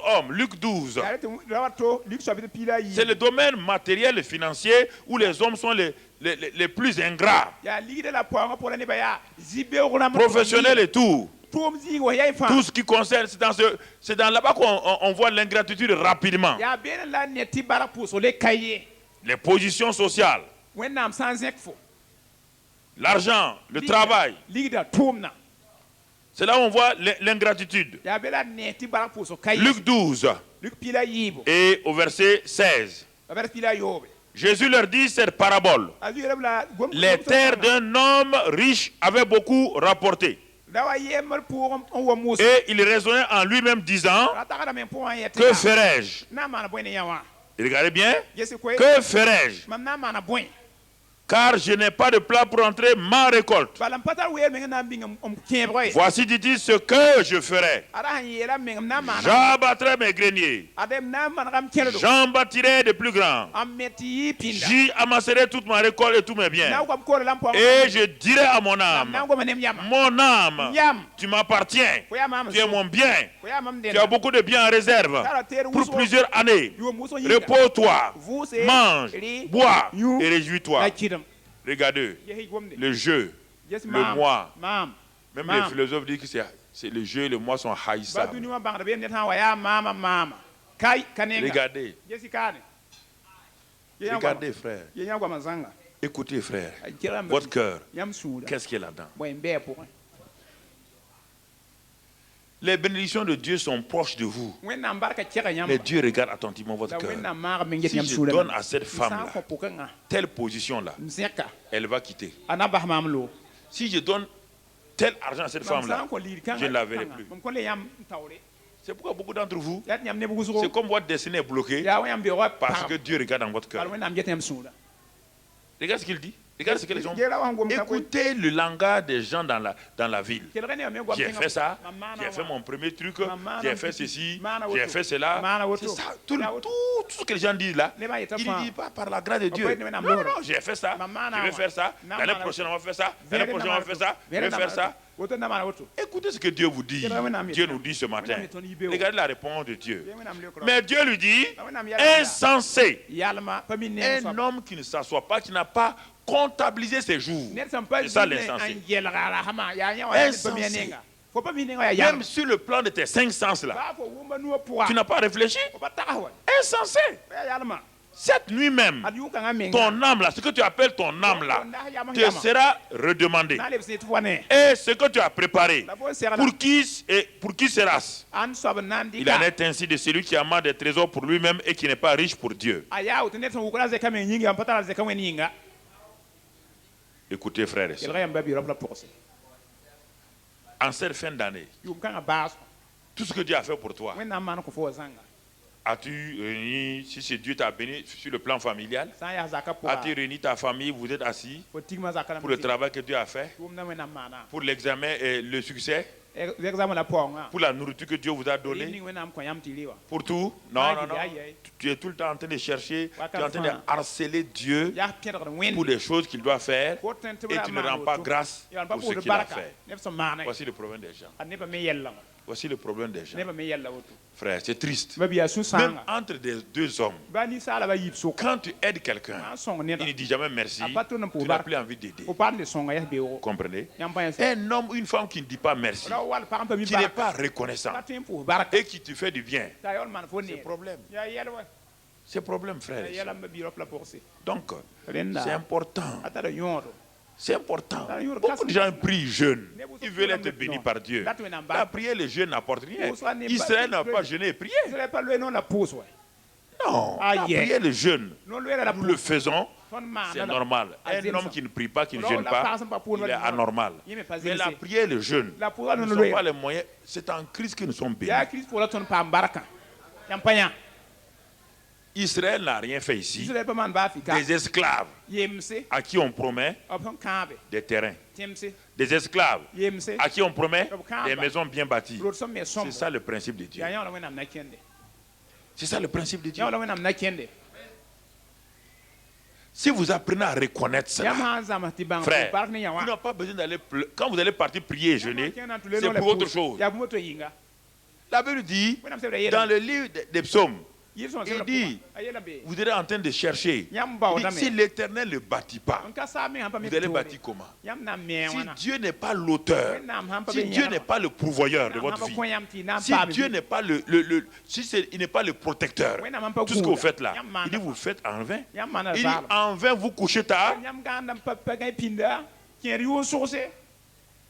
homme, Luc 12, yaa tɩ ra wa to lik soab tɩ piila a c'est yɩ le domaine matériel et financier où les hommes sont les plus ingrats, yaa ligda la paoongã pʋgã nebã yaa zi-beoog rãmb professionnels et tout. tʋʋm zĩig wa yaa y fãa Tout ce qui concerne, c'est dans là-bas qu'on voit l'ingratitude rapidement. yaa been la n ne tɩ bark pʋʋsg le ka ye Les positions sociales, wẽnnaam sã n zẽk fo l'argent, le travail. ligda tʋʋmdã C'est là où on voit l'ingratitude. yaa be la n ne tɩ bark pʋʋsg ka ye Luc 12 lik piila a yɩɩbo et au verset 16. a bɛd piila a yoobe Jésus leur dit cette parabole. a zu yeelb la Les terres d'un homme riche avaient beaucoup rapporté. da wa yembr pʋʋgẽ n wa mus Et il raisonnait en lui-même disant, ra tagdame pʋgã yẽ que tɩ ferai-je? na n maana bõe ne yã wã Regardez bien. gese koe Que ferai-je? mam na n maana bõe Car je n'ai pas de plat pour entrer ma récolte. bala n pa tar weer meng n na n bĩng m kẽebg ye Voici, dit-il, ce que je ferai. a ra sẽn yeela meng m na n maana J'abattrai mes greniers. a m na n manega m kẽldo J'en bâtirai de plus grands. n me tɩ yɩ pĩnda J'y amasserai toute ma récolte et tous mes na biens. n goam koole la n pʋgẽ Et je dirai à mon na n âme, goma nem yama mon âme, yam tu m'appartiens. fo yaa maam Tu es mon bien. fo yaa mam Tu as dẽnda beaucoup de biens en réserve tara teer pour wʋsgo plusieurs années. yuom wʋsg yĩnga Repose-toi, vʋʋse mange, rɩ bois you, et réjouis-toi. la kɩdem Regardez, yesi gomde le jeu, ges le maam moi. maam Même Maam. les philosophes disent que c'est le jeu et le moi sont ba haïssables. dũni wã bãngd bee ned sã n wa yaa maama maama ka nenga Regardez, gesi kaane Ye yã goama- regardez frère. ye yã goama zãnga Écoutez frère, a kɩ rãmb votre cœur, yãmb sũura qu'est-ce qu'il y a là-dedans? bõe n bɩa pʋgẽ Les bénédictions de Dieu sont proches de vous. wẽnnaam barka kɛga yãmba Mais Dieu regarde attentivement votre la cœur. wẽnnaam maagd meng get Si yãmb je sũura donne à cette n sã n femme-là kõ pʋgẽngã telle position-là, m zẽka elle va quitter. a na bas maam loog Si je donne tel argent à cette mam sã femme-là, n kõ liir je ne la verrai plus. mam kõ le yãmb n taoore C'est pourquoi beaucoup d'entre vous, yaa tɩ yãmb neb wʋsgo c'est comme votre destinée est bloquée yaa wa yãmb beoogã parce que Dieu regarde dans votre bal cœur. wẽnnaam get yãmb sũura Regarde ce qu'il dit. Regarde ce que les gens. geera wa n gom ka koe Écoutez le langage des gens dans la ville. kelgẽ ne me goam J'ai tẽngã fait ça, mam maana j'ai fait wã. mon premier truc, Maman, j'ai non, fait tu- ceci, Maman, j'ai auto. fait cela. Maman, C'est auto. ça, Maman, tout ce que les gens disent là. Les mains, ils te Il font. ne dit pas par la grâce de Dieu. peut être même Non, un non, mort. j'ai fait ça, Maman, je vais non. faire ça, Non, l'année non, prochaine on va faire ça, Viens l'année de prochaine on va faire ça, je vais faire ça. woto na maana woto Écoutez ce que Dieu vous dit. Dieu nous dit ce matin. Regardez la réponse de Dieu. Ye wẽnnaam leokra Mais Dieu lui dit, wẽnnaam yɛlma insensé, yalma pa mi ne un homme qui ne s'assoit pas, qui n'a pas comptabilisé ses jours. ned sẽn pa C'est ça zĩnd l'insensé. n yɛlga rasma yaa yã wa yaa ned pa mi a Insensé. nenga fo pa mi nenga wa yaa Même sur le plan de tes cinq sens là, baa fo wʋmba nua pʋga tu n'as pas réfléchi. fo pa tags wa Insensé. pa yaa yalma Cette nuit même, ad yʋkãngã menga ton âme là, ce que tu appelles ton âme là, te sera redemandé. na lebs ne tɩ fo wa ne Et ce que tu as préparé, la fo segla pour qui sera-ce? an soab n na n Il en dɩka est ainsi de celui qui amasse des trésors pour lui-même et qui n'est pas riche pour Dieu. a yaa woto ned sẽn wʋkra zɛka meng yĩnga n pa tara zɛka wẽnd yĩnga Écoutez frères et sœurs, yelga yãmb ba bɩ rab la pʋgse en cette fin d'année, yʋʋm kãngã baasõ Tout ce que Dieu a fait pour toi. wẽnnaam maan kõ fo wa zãnga As-tu réuni, si c'est Dieu t'a béni sur le plan familial, sã n yaa zaka as-tu pʋga réuni ta famille, vous êtes assis fo tigmã zaka pour le travail que Dieu a fait, tʋʋmda wẽnnaam maana pour l'examen et le succès, examen la paoongã pour la nourriture que Dieu vous a rɩm donnée, ning wẽnnaam kõ yãmb tɩ rɩ wa pour tout. Non, non, non. Tu es tout le temps en train de chercher, tu es en train de harceler Dieu yaa pẽdgd wẽnd pour les choses qu'il doit faire fo tõe tɩ b et ra tu ne maan rends pas woto grâce yaa pa pour ce pʋʋsd qu'il a barka fait. neb sẽn maana Voici le problème des gens. a nebã me yɛllame Voici le problème des gens. nebã me yɛlla woto Frère, c'est triste. ba bɩ yaa Même sũ-sãanga entre deux hommes, ba ninsaalã yib sok quand tu aides quelqu'un, n sõng il neda ne dit jamais merci, a pa tʋnd n tu pʋʋs n'as barka plus envie d'aider. fo pa n le sõnga yɛs beoogo Comprenez? yãmb pa yẽ Un homme ou une femme qui ne dit pas merci, ra wall pag n pa mi qui n'est barka pas reconnaissant pa tõe n pʋʋs barka et qui te fait du bien, t'a yaool maan fo c'est neer problème. yaa yɛl wa C'est problème, frère. yaa yɛlame bɩ rop la pʋgse Donc, rẽnda c'est important. a tara yõodo C'est important. Beaucoup de gens prient jeûnent. Ils veulent être bénis par Dieu. La prière, le jeûne n'apporte rien. Israël n'a pas jeûné et prié. Israël pa loe noon la pʋʋs wa Non. Ah, La yeah. prière, le jeûne, noon loeera la nous le pʋʋs faisons. tõnd maanda C'est la normal. Ah, Un homme qui ne prie pas, qui ne jeûne la pas, paasẽ pa pʋʋs il est anormal. Mais la prière, le jeûne, La prière, ne nous sont le- pas les moyens. C'est en Christ que nous sommes bénis. yaa kirist pʋʋs la tõnd paam barka yãmb pa yã Israël n'a rien fait ici. Israël pa maan baa fika Des esclaves yemse à qui on promet b sẽn kãabe des terrains. tẽmse Des esclaves yemse à qui on promet Kamba. des maisons bien bâties. rod sẽn me C'est sõmbo ça le principe de Dieu. yaa yã wã la wẽnnaam na kẽnde C'est ça le principe de Dieu. yã wã la wẽnnaam na kẽnde Si vous apprenez à reconnaître yãmb cela, sã n zãms tɩ bãng frère, bark ne yã vous wã n'avez pas besoin d'aller. Quand vous allez partir prier et jeûner, c'est pour autre chose. yaa bũmb a to yĩnga La Bible dit, wẽnnaam sebra dans yeela le livre des psaumes, yɩl sõng il sebra dit, pʋgã a yeela be vous êtes en train de chercher. yãmb Il baoodame dit, si l'Éternel ne bâtit pas, n ka saa me sãn pa me vous allez toore bâtir comment? yãmb na n me Si wãna Dieu n'est pas l'auteur, wẽnnaam sãn pa si be Dieu yẽgma n'est pas le pourvoyeur de wẽnnaam votre sãn pa vie, kõ yãmb tɩ y na n si paam Dieu n'est pas il n'est pas le protecteur, wẽnnaam sãn pa tout ce que vous gũuda faites là, yãmb maanda il dit vous faites en vain. yãmb maana Il dit zaalem en vain vous couchez tard. yãmb gãanda n pa gãy pĩnda kẽer yʋʋn sʋgse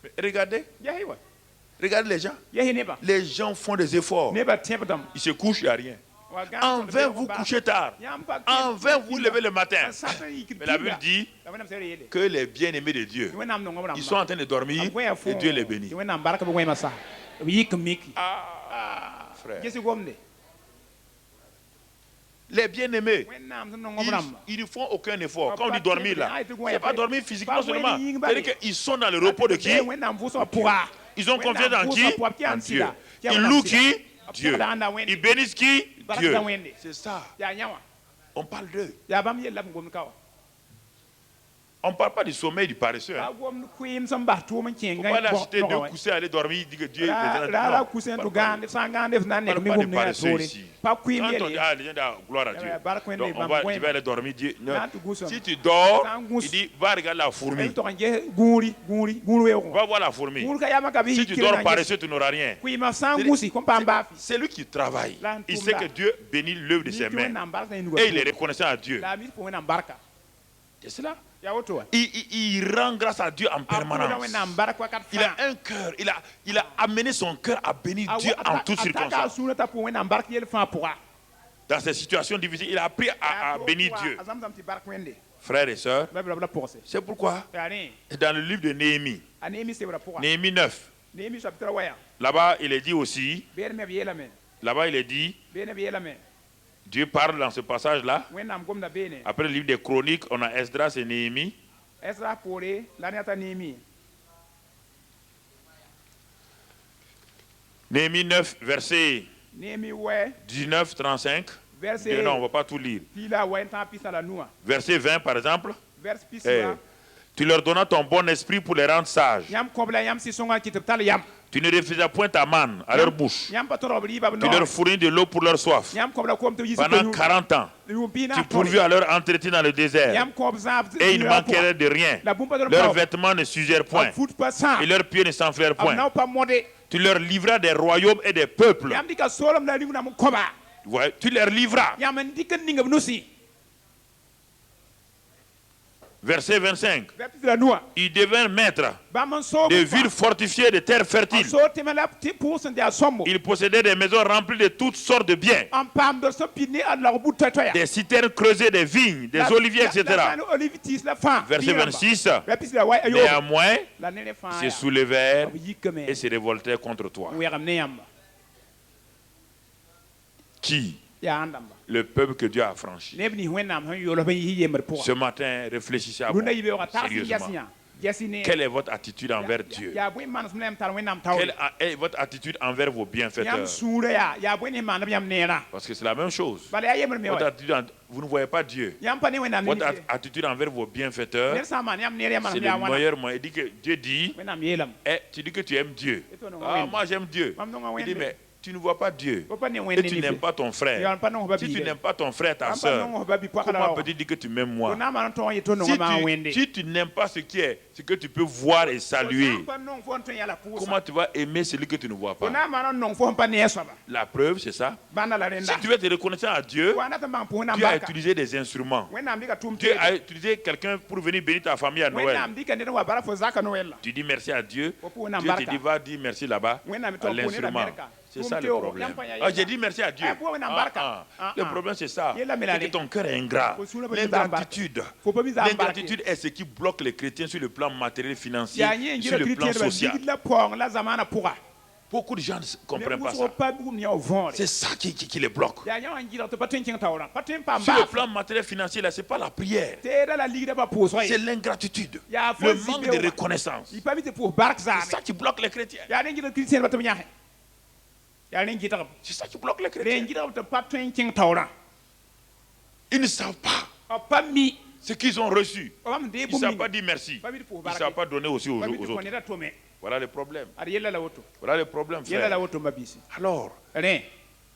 Mais regardez, yasɩ wa regardez les gens. yasɩ nebã Les gens font des efforts. nebã tẽbdame Ils se couchent, il n'y a rien. wa gãag En tõnd vain beoog vous baa. couchez tard. Yãmb pa En vain vous pĩnda. levez le matin. A sã n yik Mais la Bible pĩnda. dit La wẽnnaam sẽn yeele que les bien-aimés de Dieu, wẽnnaam nongb rãmba ils sont en train de dormir et Dieu les bénit. tɩ wẽnnaam bark b wẽma sa b yik n miki Frère, ges gomde les bien-aimés, wẽnnaam sẽn nongb rãmba ils ne font aucun effort. Quand on dit dormir là, c'est pas dormir physiquement Pas seulement. dormir, C'est-à-dire qu'ils sont dans le repos de qui? wẽnnaam vʋʋsga pʋga Ils ont confiance en qui? En Dieu. Ils Ils louent qui? Dieu. Ils bénissent qui? Dieu. Baraka wende. C'est ça. yaa yã wã On parle d'eux. yaa bãmb yella b gomd ka wa On ne parle pas du sommeil du paresseux. a Hein. gomd koeem sẽn bas tʋʋm n Il kẽng ne faut pas aller acheter deux coussins, aller dormir, dire que Dieu les a ra non. kusẽn On tɩ parle gãande sã n gãande f na n pas nek de me gomd ne yaa paresseux toore ici. pa koeem Quand on dit, yele ah, les gens disent, gloire à Dieu. baraka wende Donc, bãmb tu vas aller dormir. Dieu. Non. Quand tu gousses. Si tu dors, Quand gousses. il dit, va regarder la Ay fourmi. tog n ges gũuri weoogẽ Va voir la fourmi. gũur ka yama ka bɩ Si tu dors paresseux, tu n'auras rien. koeemã sã n gũsi kõn paam baafi C'est lui qui travaille. Là, on Il tourne sait là. que Dieu bénit l'œuvre de ses tɩ mains. wẽnnaam bark na Et il est reconnaissant à Dieu. la a mit fo wẽnnaam barka C'est cela. yaa woto wa Il rend grâce à Dieu en a pʋʋda permanence. wẽnnaam bark wakat Il a un cœur. Il a amené son cœur à bénir Dieu en toutes a circonstances. sũurã t'a pʋʋ wẽnnaam bark yel fãa pʋga Dans ces situations difficiles, il a appris à bénir Dieu. a zãmzãm tɩ bark wẽnde Frères et sœurs, ba b la pʋgse c'est pourquoi yaa rẽ dans le livre de Néhémie, a neemi sebra pʋga Néhémie 9, neemi soabtɩra waya là-bas il est dit aussi, beed me b yeelame là-bas il est dit, beene b yeelame Dieu parle dans ce passage-là. wẽnnaam gomda beene Après le livre des Chroniques, on a Esdras et Néhémie. ɛsra poore la ne a t'a neemi Néhémie 9, verset neemi wɛ 19, 35. verse Et non, on ne va pas tout lire. piila wɛ n tã pisa la nua Verset 20, par exemple. verse Eh, pisra tu leur donnas ton bon esprit pour les rendre sages. yãmb kõb la yãmb sɩ-sõngã kɩ tɩ b tall yam Tu ne refusas point ta manne à leur bouche. yãmb pa tõrg b rɩɩba b Tu leur noor fournis de l'eau pour leur soif. yãmb kõb la kom tɩ b yɩs Pendant 40 ans, tu pourvus à leur entretien dans le désert. yãmb kõb zãab Et ils ne manqueraient de rien. la bũmb pa tõr Leurs vêtements ne s'usèrent a point. fut pa sã Et leurs pieds ne s'enflèrent b point. nao pa mode Tu leur livras des royaumes et des peuples. yãmb dɩka soolem la ring nam kõba Ouais, tu les livras. yãmb n dɩk n ning b nusi Verset 25. bɩ pis la nua Ils devinrent maîtres bãmb n soog de villes fortifiées, de terres a fertiles. soog tɩme la tɩ pʋʋs n de a sõmbo Ils possédaient des maisons remplies de toutes sortes de biens. n paam dor sẽn pid ne a log bud toɛ-toɛya Des citernes creusées, des vignes, des oliviers, etc. olive tiis la fãa Verset 26. bɩ pis la wa a yoobe Néanmoins, la nere fãa se soulevèrent b yikame et se révoltèrent contre toi. n wɛgem ne yãmba Qui? ya andamba Le peuple que Dieu a franchi. neb ni wẽnnaam sẽn yool b yi yembr pʋga Ce matin, réfléchissez à vous rũnda yibeoogã tagsɩ sérieusement. yɛs yã yɛs ne Quelle est votre attitude envers Dieu? yaa bõe manes m tar wẽnnaam taoore Quelle est votre attitude envers vos yãmb bienfaiteurs? sũurã yaa bõe ne maaneb yãmb neerã Parce que c'est la même chose. bala yaa yembr me Votre wa attitude vous ne voyez pas Dieu. yãmb pa ne wẽnnaam Votre ne attitude envers vos bienfaiteurs, ned sã n maan yãmb neer yaa c'est manem le yaa wãna meilleur moyen. Il dit que Dieu dit, wẽnnaam yeelame tu dis que tu aimes Dieu. Et toi, non, Ah, oui. moi j'aime Dieu. Mam nonga Il dit, wẽnde mais tu ne vois pas Dieu. fo pa ne Et wẽnd tu ne n'aimes pas ton frère. yãl pa nong ba Si tu biiga n'aimes pas ton frère, ta yãmb pa soeur, nong ba bi-poagã comment raooga peux-tu dire que tu m'aimes fo moi? na n maan n tõog yɩ tɩ Si nonga maa tu, wẽnde si tu n'aimes pas ce que tu peux voir et saluer, pa nong fo n tõe n yãla pʋʋsa comment tu vas aimer celui que tu ne vois fo pas? na n maan n nong fo sẽn pa ne a soaba La preuve, c'est ça. bãnda la Si rẽnda tu veux être reconnaissant à Dieu, wa na tɩ n bãng pʋs wẽnnaam Dieu a barka utilisé des instruments. wẽnnaam dɩka tʋʋm Dieu a teede utilisé quelqu'un pour venir bénir ta famille à Noël. wẽnnaam dɩka ned n wa bara fo zaka noɛl Tu dis merci à Dieu. fo pʋʋs wẽnnaam Dieu te barka dit, va dire merci là-bas wẽnnaam à tɩ b pʋʋs ned l'instrument. amɛrika C'est ça le problème. Yãmb pa yã Ah, yella. j'ai dit merci à Dieu. Ah, pʋʋs wẽnnaam barka Le problème, c'est ça. Yella me la C'est que le. ton cœur est ingrat. Faut suivre le président L'ingratitude. Faut pas bizarre L'ingratitude est ce qui bloque les chrétiens sur le plan matériel, financier, yaa yẽ n sur yɩra le plan kiristẽedbã social. ligd la paoong la zamaana pʋga Beaucoup de gens ne comprennent pas wʋsgo ça. pa bugum yã võore C'est ça qui les bloque. yaa yã wã n gɩlg tɩ pa tõe n kẽng taoorã pa tõe n paam Sur le baaf plan matériel, financier, là, c'est pas la prière. teeda la ligdã pa pʋʋsg C'est ye l'ingratitude. yaa fo Le zĩ manque de beoogã reconnaissance. y pa mi tɩ pʋʋs bark C'est zaame ça qui bloque les chrétiens. yaa rẽ n gɩlg kiristẽedbã tɩ b yãse yaa rẽ n gɩtg b C'est ça qui bloque les rẽ chrétiens. n gɩtg b tɩ pa tõe n kẽng taoorã Ils ne savent pas b pa mi ce qu'ils ont reçu. bãmb dee Ils ne savent bũmb pas dire merci. pa mi tɩ pʋʋs Ils ne barke savent pas donner aussi aux, pa mi aux tɩ kõ autres. neda tʋme Voilà le problème. ad yella la woto Voilà le problème, yella la frère. woto ma biisi Alors, rẽ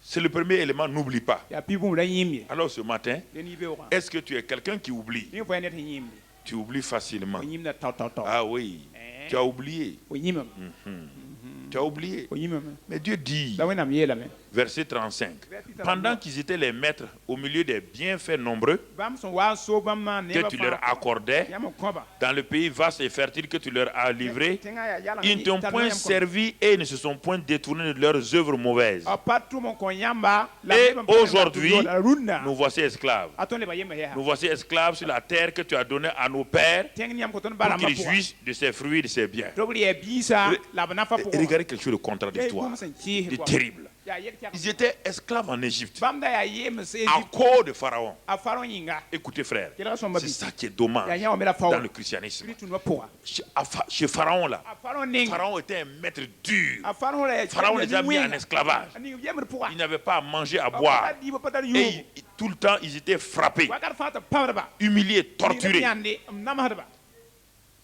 c'est le premier élément, n'oublie pas. yaa pi bũmb la yĩm ye Alors ce matin, dẽn y beoogã est-ce que tu es quelqu'un qui oublie? dẽ fo ya ned sẽn yĩmde Tu oublies facilement. fo yĩmda tao Ah oui, tu as oublié. fo yĩmame Tu as oublié. fo yĩmame Mais Dieu dit, la wẽnnaam yeelame verset 35, pendant qu'ils étaient les maîtres au milieu des bienfaits nombreux bãmb sẽn wa n soog bãmb maan que tu leur accordais yãmb n kõba dans le pays vaste et fertile que tu leur as livré, tẽngã yaa yaleng ils ne t'ont point servi et ne se sont point détournés de leurs œuvres mauvaises. a pa tʋm n kõ yãmba la Et neb n pa aujourd'hui, rũnnã nous voici esclaves. a tõnd leba yemba yɛsa Nous voici esclaves sur la terre que tu as donnée à nos pères tẽng yãmb kõ tõnd pour barãmbã qu'ils pʋga jouissent de ses fruits et de ses biens. tɩ b rɩa biisã Re- la b nafa Et pʋgẽ regardez quelque chose de contradictoire, bũmb sẽn kɩɩs de terrible. yaa yel tɛg Ils étaient esclaves en Égypte bãmb da yaa yeems à cause de Pharaon. a farõ yĩnga Écoutez frère, kelg sõmba c'est bi ça qui est yaa dommage yã wã me la dans faool le christianisme. kri tũnbã pʋga Chez Pharaon là, a farõ ning Pharaon était un maître dur. a farõ la Pharaon les a mis en esclavage. a ning yembr pʋga Ils n'avaient pas à manger, à pa boire. dɩɩba pa tar Et yʋʋm tout le temps, ils étaient frappés, wakat fãa tɩ pãbdba humiliés, torturés. yãnde n namsdba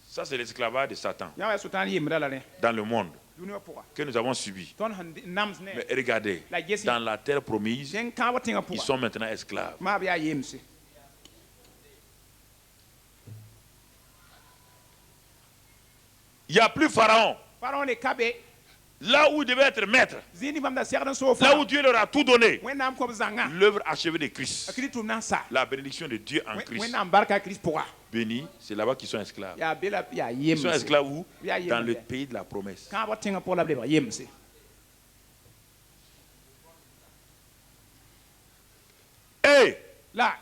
Ça, c'est l'esclavage de Satan yã wa sʋtãan yembra la rẽ dans le monde dũniyã pʋga que nous avons subi. tõnd sẽn nams ne Mais regardez, la gesi dans la terre promise, tẽng kãabã tẽngã ils pʋga sont maintenant esclaves. maa b yaa yemse Il n'y a plus Pharaon. farõ le ka be Là où il devait être maître, zĩig ning bãmb da segd n soog là fãa où Dieu leur a tout donné, wẽnnaam kõb zãnga l'œuvre achevée de a Christ, kri tʋm na n sa la bénédiction de Dieu en Christ. wẽnnaam barka a kirist pʋga Bénis, c'est là-bas qu'ils sont esclaves. yaa be la yaa Ils sont yemse esclaves où? yaa Dans le yemse pays de la promesse. kãabã tẽngã pʋgã la b lebg yemse Et la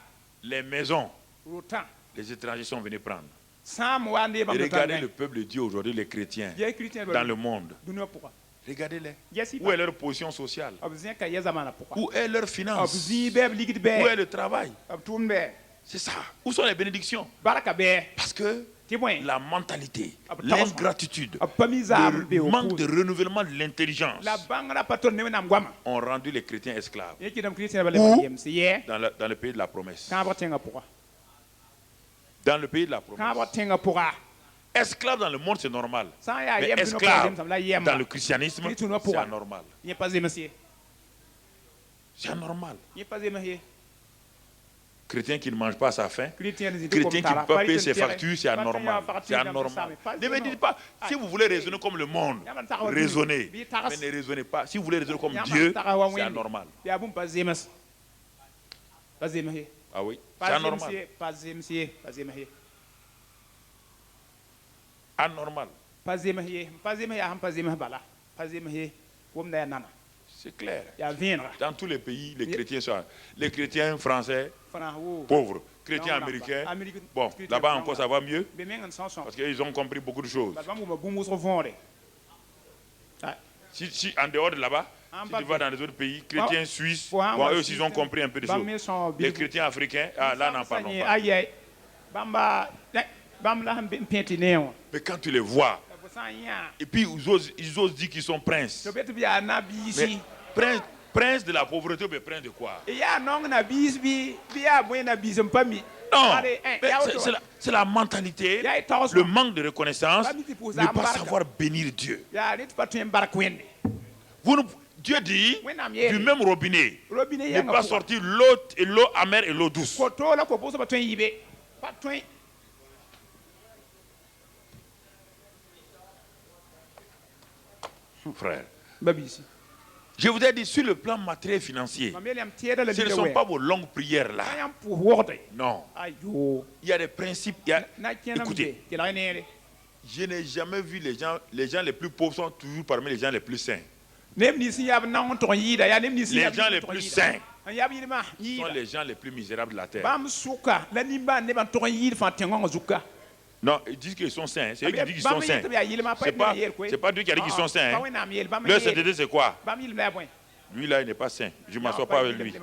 les maisons, rotã les étrangers sont venus prendre. sãam wa n Et deebãmb regardez le peuple de Dieu aujourd'hui, les chrétiens, yaa kiristẽn dans le monde. dũniyã pʋga Regardez-les. yɛsɩ Où est leur position sociale? b zẽka yɛ zamaana pʋga Où est leur b finance? zĩig bɛ b ligd Où est bɛɛ le travail? b tʋʋm bɛɛ C'est ça. Où sont les bénédictions? barka bɛɛ Parce que tɩ bõe la mentalité, Ah, bah, l'ingratitude, b pa mi zaam be le manque de renouvellement de l'intelligence la bãngrã pa tõnd ne wẽnnaam goama ont rendu les chrétiens esclaves yẽ kɩdame kiristẽnbã lebg yemse yɛ dans le pays de la promesse. kãabã tẽngã pʋga Dans le pays de la kãabã promesse. tẽngã pʋga Esclave dans le monde, c'est normal. sã n yaa Mais yɛm dũniyã pʋga esclave zemsame la yɛmba dans le christianisme, Christ nous a c'est pour- anormal. yẽ pa zems ye C'est anormal. yẽ pa zems ye Chrétien qui ne mange pas à sa faim, chrétien chrétien qui ne peut pas payer ses factures, c'est anormal. C'est anormal. Ne me dites pas, si vous voulez raisonner comme le monde, raisonnez. Mais ne raisonnez pas. Si vous voulez raisonner comme Dieu, c'est anormal. yaa bũmb pa zems pa zems ye Ah oui, c'est pa zems anormal. ye pa zems ye pa zems ye Anormal. pa zems ye pa zems yaa sẽn pa zems bala pa zems ye wʋmda yaa nana C'est clair. yaa vẽenega Dans tous les pays, les chrétiens sont. Les chrétiens français, fãa woo pauvres. Chrétiens Non, américains, Amérique- bon, chrétiens là-bas français. encore ça va mieux. be meng n sã sõng Parce qu'ils ont compris beaucoup de choses. bad bãmb wʋma bũmb wʋsg võore Si en dehors de là-bas, Si tu vas dans les autres pays, chrétiens suisses, bon, eux aussi ils ont compris un peu de choses. Les chrétiens africains, là n'en parlons pas. Mais quand tu les vois, et puis ils osent dire qu'ils sont princes. Mais prince de la pauvreté, mais prince de quoi? Non, c'est la mentalité, le manque de reconnaissance, ne pas savoir bénir Dieu. Dieu dit, du même robinet, ne pas sortir l'eau amère et l'eau douce. Frère, je vous ai dit, sur le plan matériel et financier, ce ne sont pas vos longues prières là. Non. Il y a des principes. Écoutez, je n'ai jamais vu les gens les plus pauvres sont toujours parmi les gens les plus saints. Les gens les plus saints sont les gens les plus misérables de la terre. Non, ils disent qu'ils sont saints. C'est eux qui disent qu'ils sont saints. C'est pas Dieu qui a dit qu'ils sont saints. Leur sainteté, c'est quoi? Lui, là, il n'est pas saint. Je ne m'assois pas avec lui.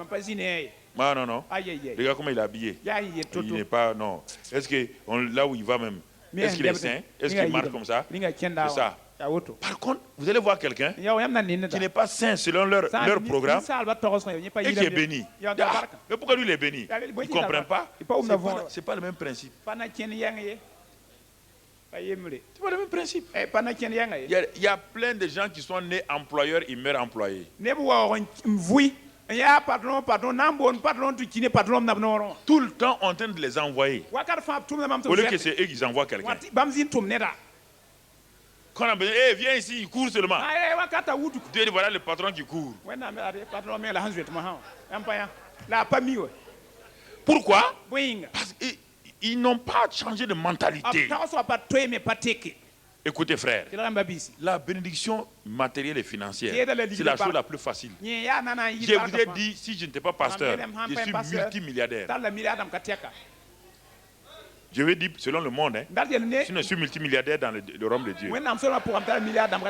Non, non, non. Regarde comment il est habillé. Il n'est pas... Non. Est-ce que là où il va même, est-ce qu'il est saint? Est-ce qu'il marche comme ça? C'est ça. Par contre, vous allez voir quelqu'un qui n'est pas saint selon leur programme et qui est béni. Mais pourquoi lui, il est béni? Il ne comprend pas. Ce n'est pas le même principe. C'est pas le même principe. Il y a plein de gens qui sont nés employeurs, ils meurent employés. Tout le temps en train de les envoyer. Au lieu que c'est eux qui envoient quelqu'un. Quand on a besoin, viens ici, il court seulement. Dieu dit, voilà le patron qui court. Pourquoi? Parce qu'ils n'ont pas changé de mentalité. Écoutez frère, la bénédiction matérielle et financière, c'est la chose la plus facile. Je vous ai dit, si je n'étais pas pasteur, je suis multimilliardaire. Je vais dire selon le monde, si je suis multimilliardaire dans le royaume de Dieu.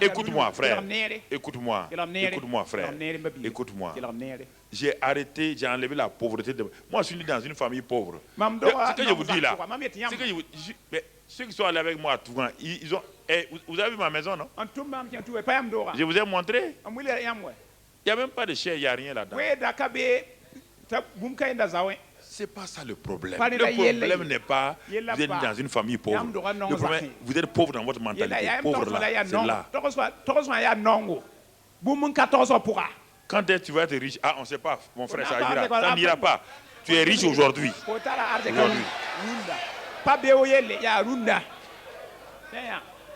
Écoute-moi frère, écoute-moi frère, écoute-moi. J'ai arrêté, j'ai enlevé la pauvreté. Moi je suis né dans une famille pauvre. Ce que je vous dis là, ceux qui sont allés avec moi à Touran, ils ont... vous avez vu ma maison, non? Je vous ai montré. Il n'y a même pas de chair, il n'y a rien là-dedans. Ce n'est pas ça le problème. Le problème n'est pas vous êtes dans une famille pauvre. Le problème, vous êtes pauvre dans votre mentalité. Pauvre là, c'est là. Quand est-ce que tu vas être riche? Ah, on ne sait pas, mon frère, ça ira. Ça n'ira pas. Tu es riche aujourd'hui.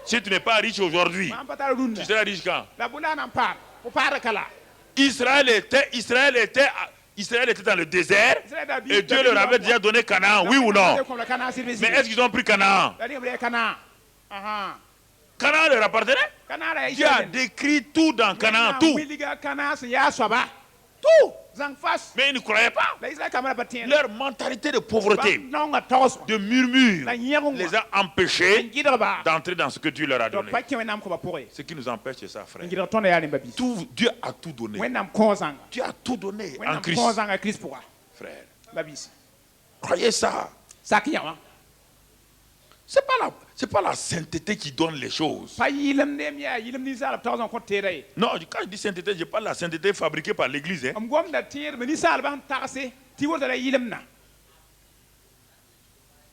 Si tu n'es pas riche aujourd'hui, tu seras riche quand? Israël était dans le désert et Dieu leur avait déjà donné Canaan, oui ou non? Mais est-ce qu'ils ont pris Canaan? Canaan leur appartenait? Dieu a décrit tout dans Canaan, tout. Tout. Mais ils ne croyaient pas. Leur mentalité de pauvreté, de murmure, les a empêchés d'entrer dans ce que Dieu leur a donné. Ce qui nous empêche, c'est ça, frère. Dieu a tout donné. Dieu a tout donné en Christ. Frère, croyez ça. C'est pas la sainteté qui donne les choses. Non, quand je dis sainteté, je parle de la sainteté fabriquée par l'Église.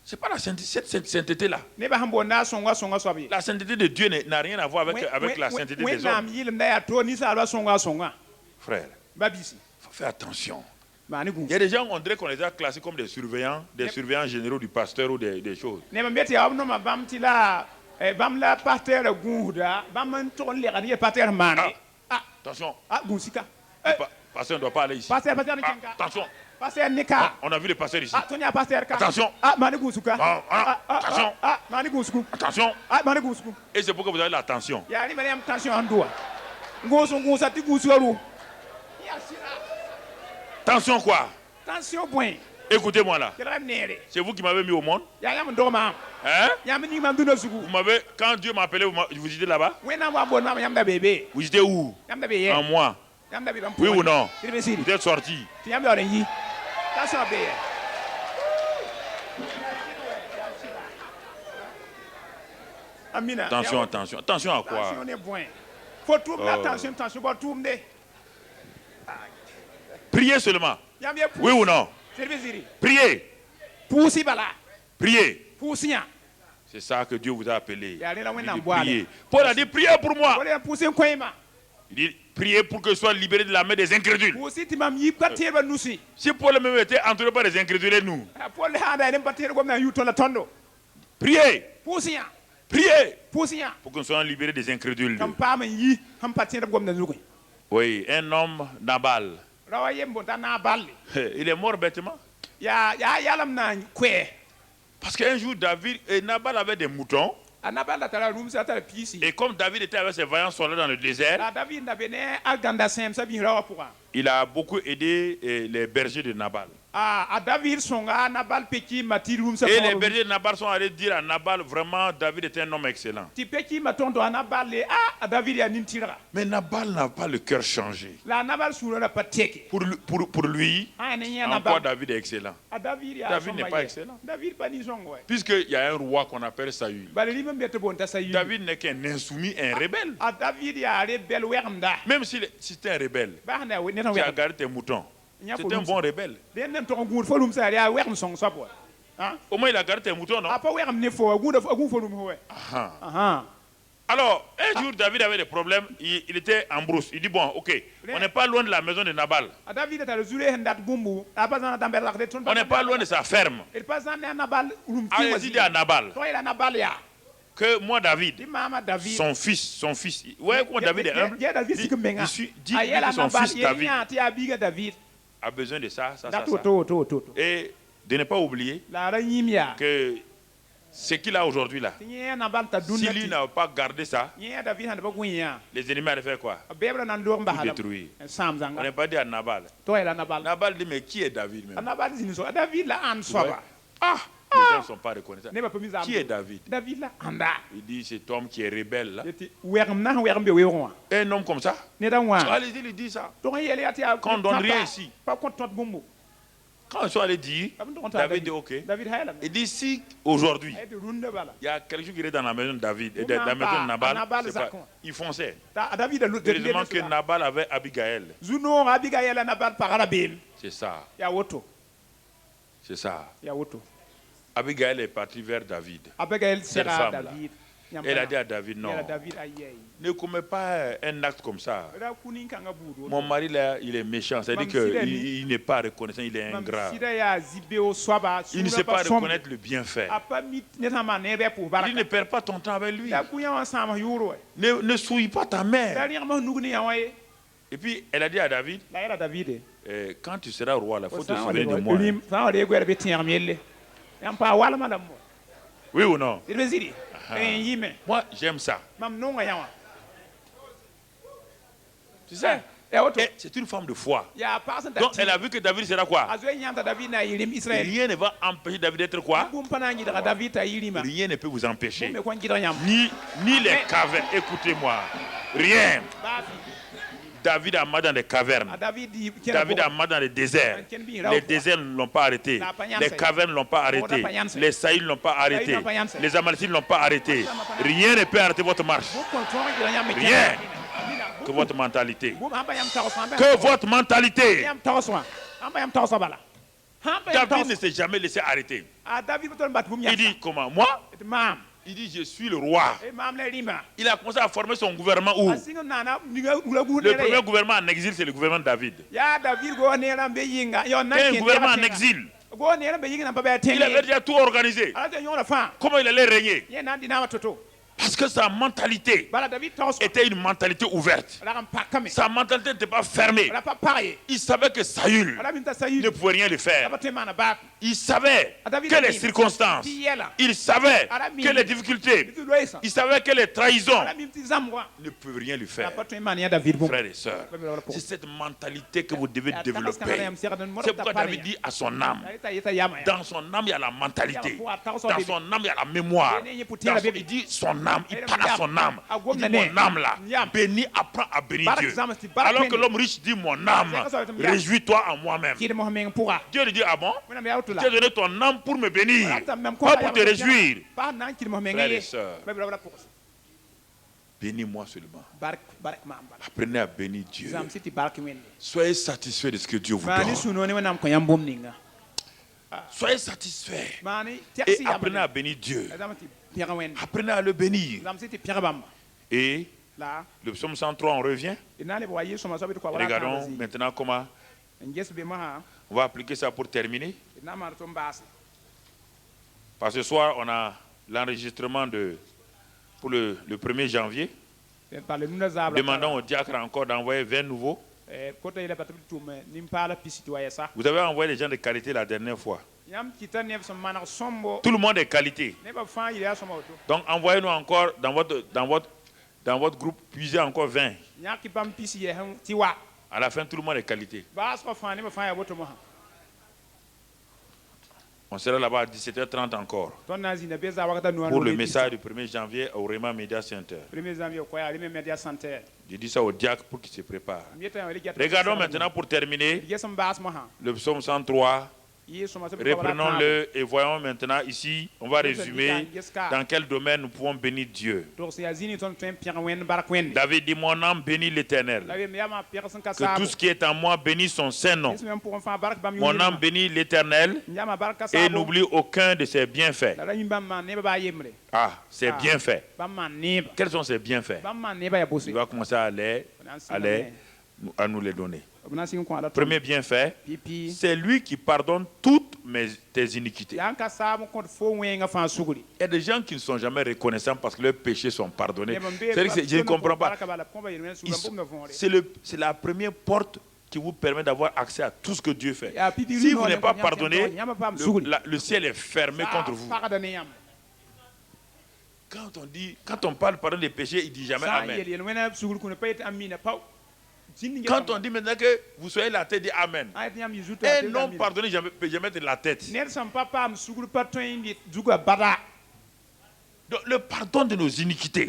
C'est pas cette sainteté-là. La sainteté de Dieu n'a rien à voir avec la sainteté des hommes. Frère, il faut faire attention. Il y a des gens, on dirait qu'on les a classés comme des surveillants généraux du pasteur ou des choses. Attention. Le pasteur ne doit pas aller ici. Attention. On a vu le pasteur ici. Attention. Attention. Et c'est pourquoi vous avez l'attention. Attention quoi? Écoutez-moi là. C'est vous qui m'avez mis au monde. Hein? Vous m'avez, quand Dieu m'a appelé, vous étiez là-bas? Vous étiez où? En moi. Yam David am Oui ou non? Il me dit. Vous êtes sortis. Tu yam yore yi. Attention be. Amina. Attention, attention. Attention à quoi? Attention est bon. Faut tout attention, attention pas tout me. Priez seulement. Yam ye. Oui ou non? Service. Priez. Poussi bala. Priez. Poussia. C'est ça que Dieu vous a appelé. Ya le la Il wena dit, boale. priez. Paul a dit priez pour moi. Wala poussi koyma. Il dit priez pour que je sois libéré de la main des incrédules. Poussi timam yi patir ba nusi. Si Paul même était entouré par des incrédules et nous, Paul handa ne patir ko na yuto la tondo. priez. Poussia. Priez Poussia. pour que nous soyons libérés des incrédules. Kam pa man yi ham patir ko na zuko. Oui, un homme Nabal. Rawa yembo ta na balle. Il est mort bêtement. Ya lam na kwe. Parce qu'un jour, David et Nabal avaient des moutons. Anabal la tala room sa tala pisi. Et comme David était avec ses vaillants soldats dans le désert, La David na bene aganda sem sa bi rawa pour. il a beaucoup aidé les bergers de Nabal. A David songa Nabal peki mati room sa. Et les bergers de Nabal sont allés dire à Nabal, vraiment, David était un homme excellent. Ti peki matondo Anabal le David ya nintira. Mais Nabal n'a pas le cœur changé. La Nabal sura la pateke. Pour lui, en quoi David est excellent? David n'est pas excellent. David pas ni songo. Puisqu'il y a un roi qu'on appelle Saül. David n'est qu'un insoumis, un rebelle. David ya rebelle wermda. Même si c'était un rebelle, qui a gardé tes moutons, c'était un bon rebelle. Au moins il a gardé tes moutons, non? Alors, un jour, David avait des problèmes, il était en brousse. Il dit, bon, ok, on n'est pas loin de la maison de Nabal. On n'est pas loin de sa ferme. Allez-y, dit à Nabal que moi, David, son fils, ouais, comment David est humble, dit que son fils David a besoin de ça. Et de ne pas oublier que ce qu'il a aujourd'hui là, si lui n'a pas gardé ça, les ennemis allaient faire quoi? Tout détruire. On n'est pas dit à Nabal. Nabal dit, mais qui est David même? Les gens ne sont pas reconnaissants. Qui est David? Il dit, cet homme qui est rebelle là. Un homme comme ça. Allez-y, il dit ça. Quand on donne rien ici. Quand ils sont allés dire, David dit ok. Il dit si aujourd'hui, il y a quelque chose qui est dans la maison de David, et dans la maison de Nabal, ils fonçaient. Heureusement que Nabal avait Abigail. C'est ça. C'est ça. Abigail est partie vers David. Cette femme-là. Elle a dit à David, non, ne commets pas un acte comme ça. Mon mari, là, il est méchant. C'est-à-dire qu'il n'est pas reconnaissant, il est ingrat. Il ne sait pas reconnaître le bienfait. Il ne perd pas ton temps avec lui. Ne souille pas ta mère. Et puis, elle a dit à David, quand tu seras roi, il faut te souvenir de moi. Oui ou non? Moi, j'aime ça. Tu sais, c'est une femme de foi. Donc, elle a vu que David sera quoi? Rien ne va empêcher David d'être quoi? Rien ne peut vous empêcher. Ni les cavernes. Écoutez-moi. Rien. David a marché dans des cavernes. David a marché dans les déserts. Les déserts ne l'ont pas arrêté. Les cavernes ne l'ont pas arrêté. Les saïls ne l'ont pas arrêté. Les Amalécites ne l'ont pas arrêté. Rien ne peut arrêter votre marche. Rien. Que votre mentalité. Que votre mentalité. David ne s'est jamais laissé arrêter. Il dit comment? Moi? Il dit, je suis le roi. Il a commencé à former son gouvernement où? Le premier gouvernement en exil, c'est le gouvernement de David. Un gouvernement en exil. Il avait déjà tout organisé. Comment il allait régner? Parce que sa mentalité était une mentalité ouverte. Sa mentalité n'était pas fermée. Il savait que Saül ne pouvait rien lui faire. Il savait que les circonstances, il savait que les difficultés, il savait que les trahisons ne peuvent rien lui faire. Frères et sœurs, c'est cette mentalité que vous devez développer. C'est pourquoi David dit à son âme, dans son âme il y a la mentalité, dans son âme il y a la mémoire. Il dit son âme, il parle à son âme. Il dit mon âme là, bénis, apprends à bénir Dieu. Alors que l'homme riche dit mon âme, réjouis-toi en moi-même. Dieu lui dit ah bon? Tu as donné ton âme pour me bénir, pas pour te réjouir. Frères et sœurs, bénis-moi seulement. Apprenez à bénir Dieu. Soyez satisfaits de ce que Dieu vous donne. Soyez satisfaits et apprenez à bénir Dieu. Apprenez à le bénir. Et le psaume 103, on revient. Regardons maintenant comment on va appliquer ça pour terminer. Parce que ce soir, on a l'enregistrement pour le 1er janvier. Demandons au diacre encore d'envoyer 20 nouveaux. Vous avez envoyé les gens de qualité la dernière fois. Tout le monde est qualité. Donc envoyez-nous encore dans votre groupe, puisez encore 20. À la fin, tout le monde est qualité. On sera là-bas à 17h30 encore pour le message du 1er janvier au Rema Media Center. Je dis ça au diacre pour qu'il se prépare. Regardons maintenant pour terminer le psaume 103. Reprenons-le et voyons maintenant ici, on va résumer dans quel domaine nous pouvons bénir Dieu. David dit, mon âme bénit l'Éternel. Que tout ce qui est en moi bénisse son Saint-Nom. Mon âme bénit l'Éternel et n'oublie aucun de ses bienfaits. Ah, ses bienfaits. Quels sont ses bienfaits? Il va commencer à nous les donner. Premier bienfait, c'est lui qui pardonne toutes tes iniquités. Il y a des gens qui ne sont jamais reconnaissants parce que leurs péchés sont pardonnés. Je ne comprends pas. C'est la première porte qui vous permet d'avoir accès à tout ce que Dieu fait. Si vous n'êtes pas pardonné, le ciel est fermé contre vous. Quand on parle pardon des péchés, il ne dit jamais Amen. Quand on dit maintenant que vous soyez la tête, dit Amen. Et non pardonner, je vais jamais de la tête. Donc, le pardon de nos iniquités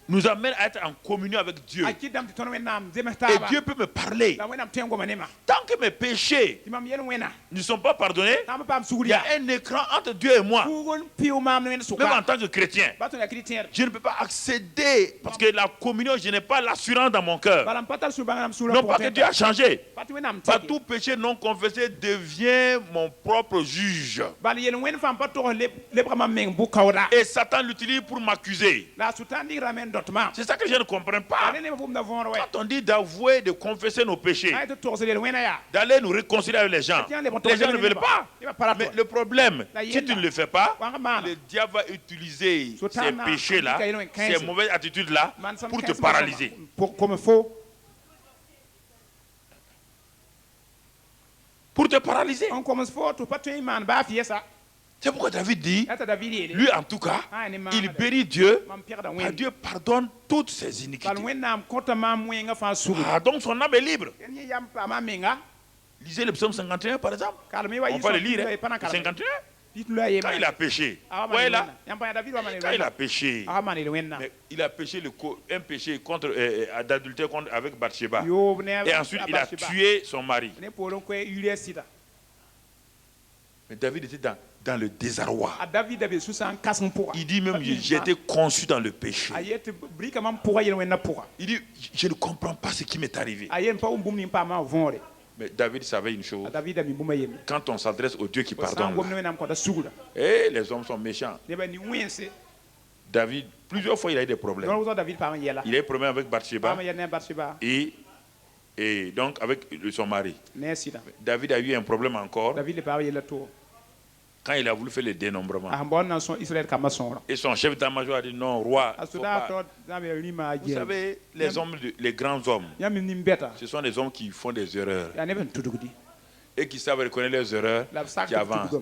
nous amène à être en communion avec Dieu. Et Dieu peut me parler. Tant que mes péchés ne sont pas pardonnés, il y a un écran entre Dieu et moi. Même en tant que chrétien, je ne peux pas accéder parce que la communion, je n'ai pas l'assurance dans mon cœur. Non pas que Dieu a changé. Pas tout péché non confessé devient mon propre juge. Et Satan l'utilise pour m'accuser. C'est ça que je ne comprends pas. Quand on dit d'avouer, de confesser nos péchés, d'aller nous réconcilier avec les gens ne veulent pas. Mais le problème, si tu ne le fais pas, le diable va utiliser ces péchés-là, ces mauvaises attitudes-là, pour te paralyser. Pour te paralyser. C'est pourquoi David dit, lui en tout cas, il bénit Dieu, Dieu pardonne toutes ses iniquités. Donc son âme est libre. Lisez le psaume 51 par exemple. On va le lire, 51. Quand il a péché, voilà. Quand il a péché, mais il a péché un péché d'adultère avec Bathsheba. Et ensuite il a tué son mari. Mais David était dans le désarroi. Il dit même, j'ai été conçu dans le péché. Il dit, je ne comprends pas ce qui m'est arrivé. Mais David savait une chose. Quand on s'adresse au Dieu qui pardonne, et les hommes sont méchants. David, plusieurs fois, il a eu des problèmes. Il a eu des problèmes avec Bathsheba. Et donc avec son mari. David a eu un problème encore quand il a voulu faire le dénombrement. Et son chef d'état-major a dit non, roi, faut pas. Vous savez, les grands hommes, ce sont des hommes qui font des erreurs. et qui savent reconnaître leurs erreurs, La sak qui avancent.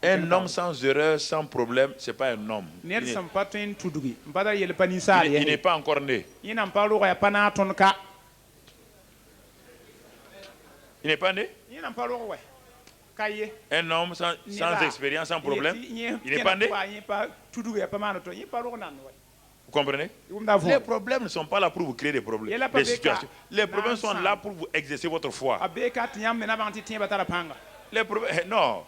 Un homme sans erreur, sans problème, ce n'est pas un homme. Il n'est pas encore né. Il n'est pas né. Un homme sans expérience, sans problème, il n'est pas né. Vous comprenez? Les problèmes ne sont pas là pour vous créer des problèmes, des situations. Les problèmes sont là pour vous exercer votre foi. Les problèmes, non.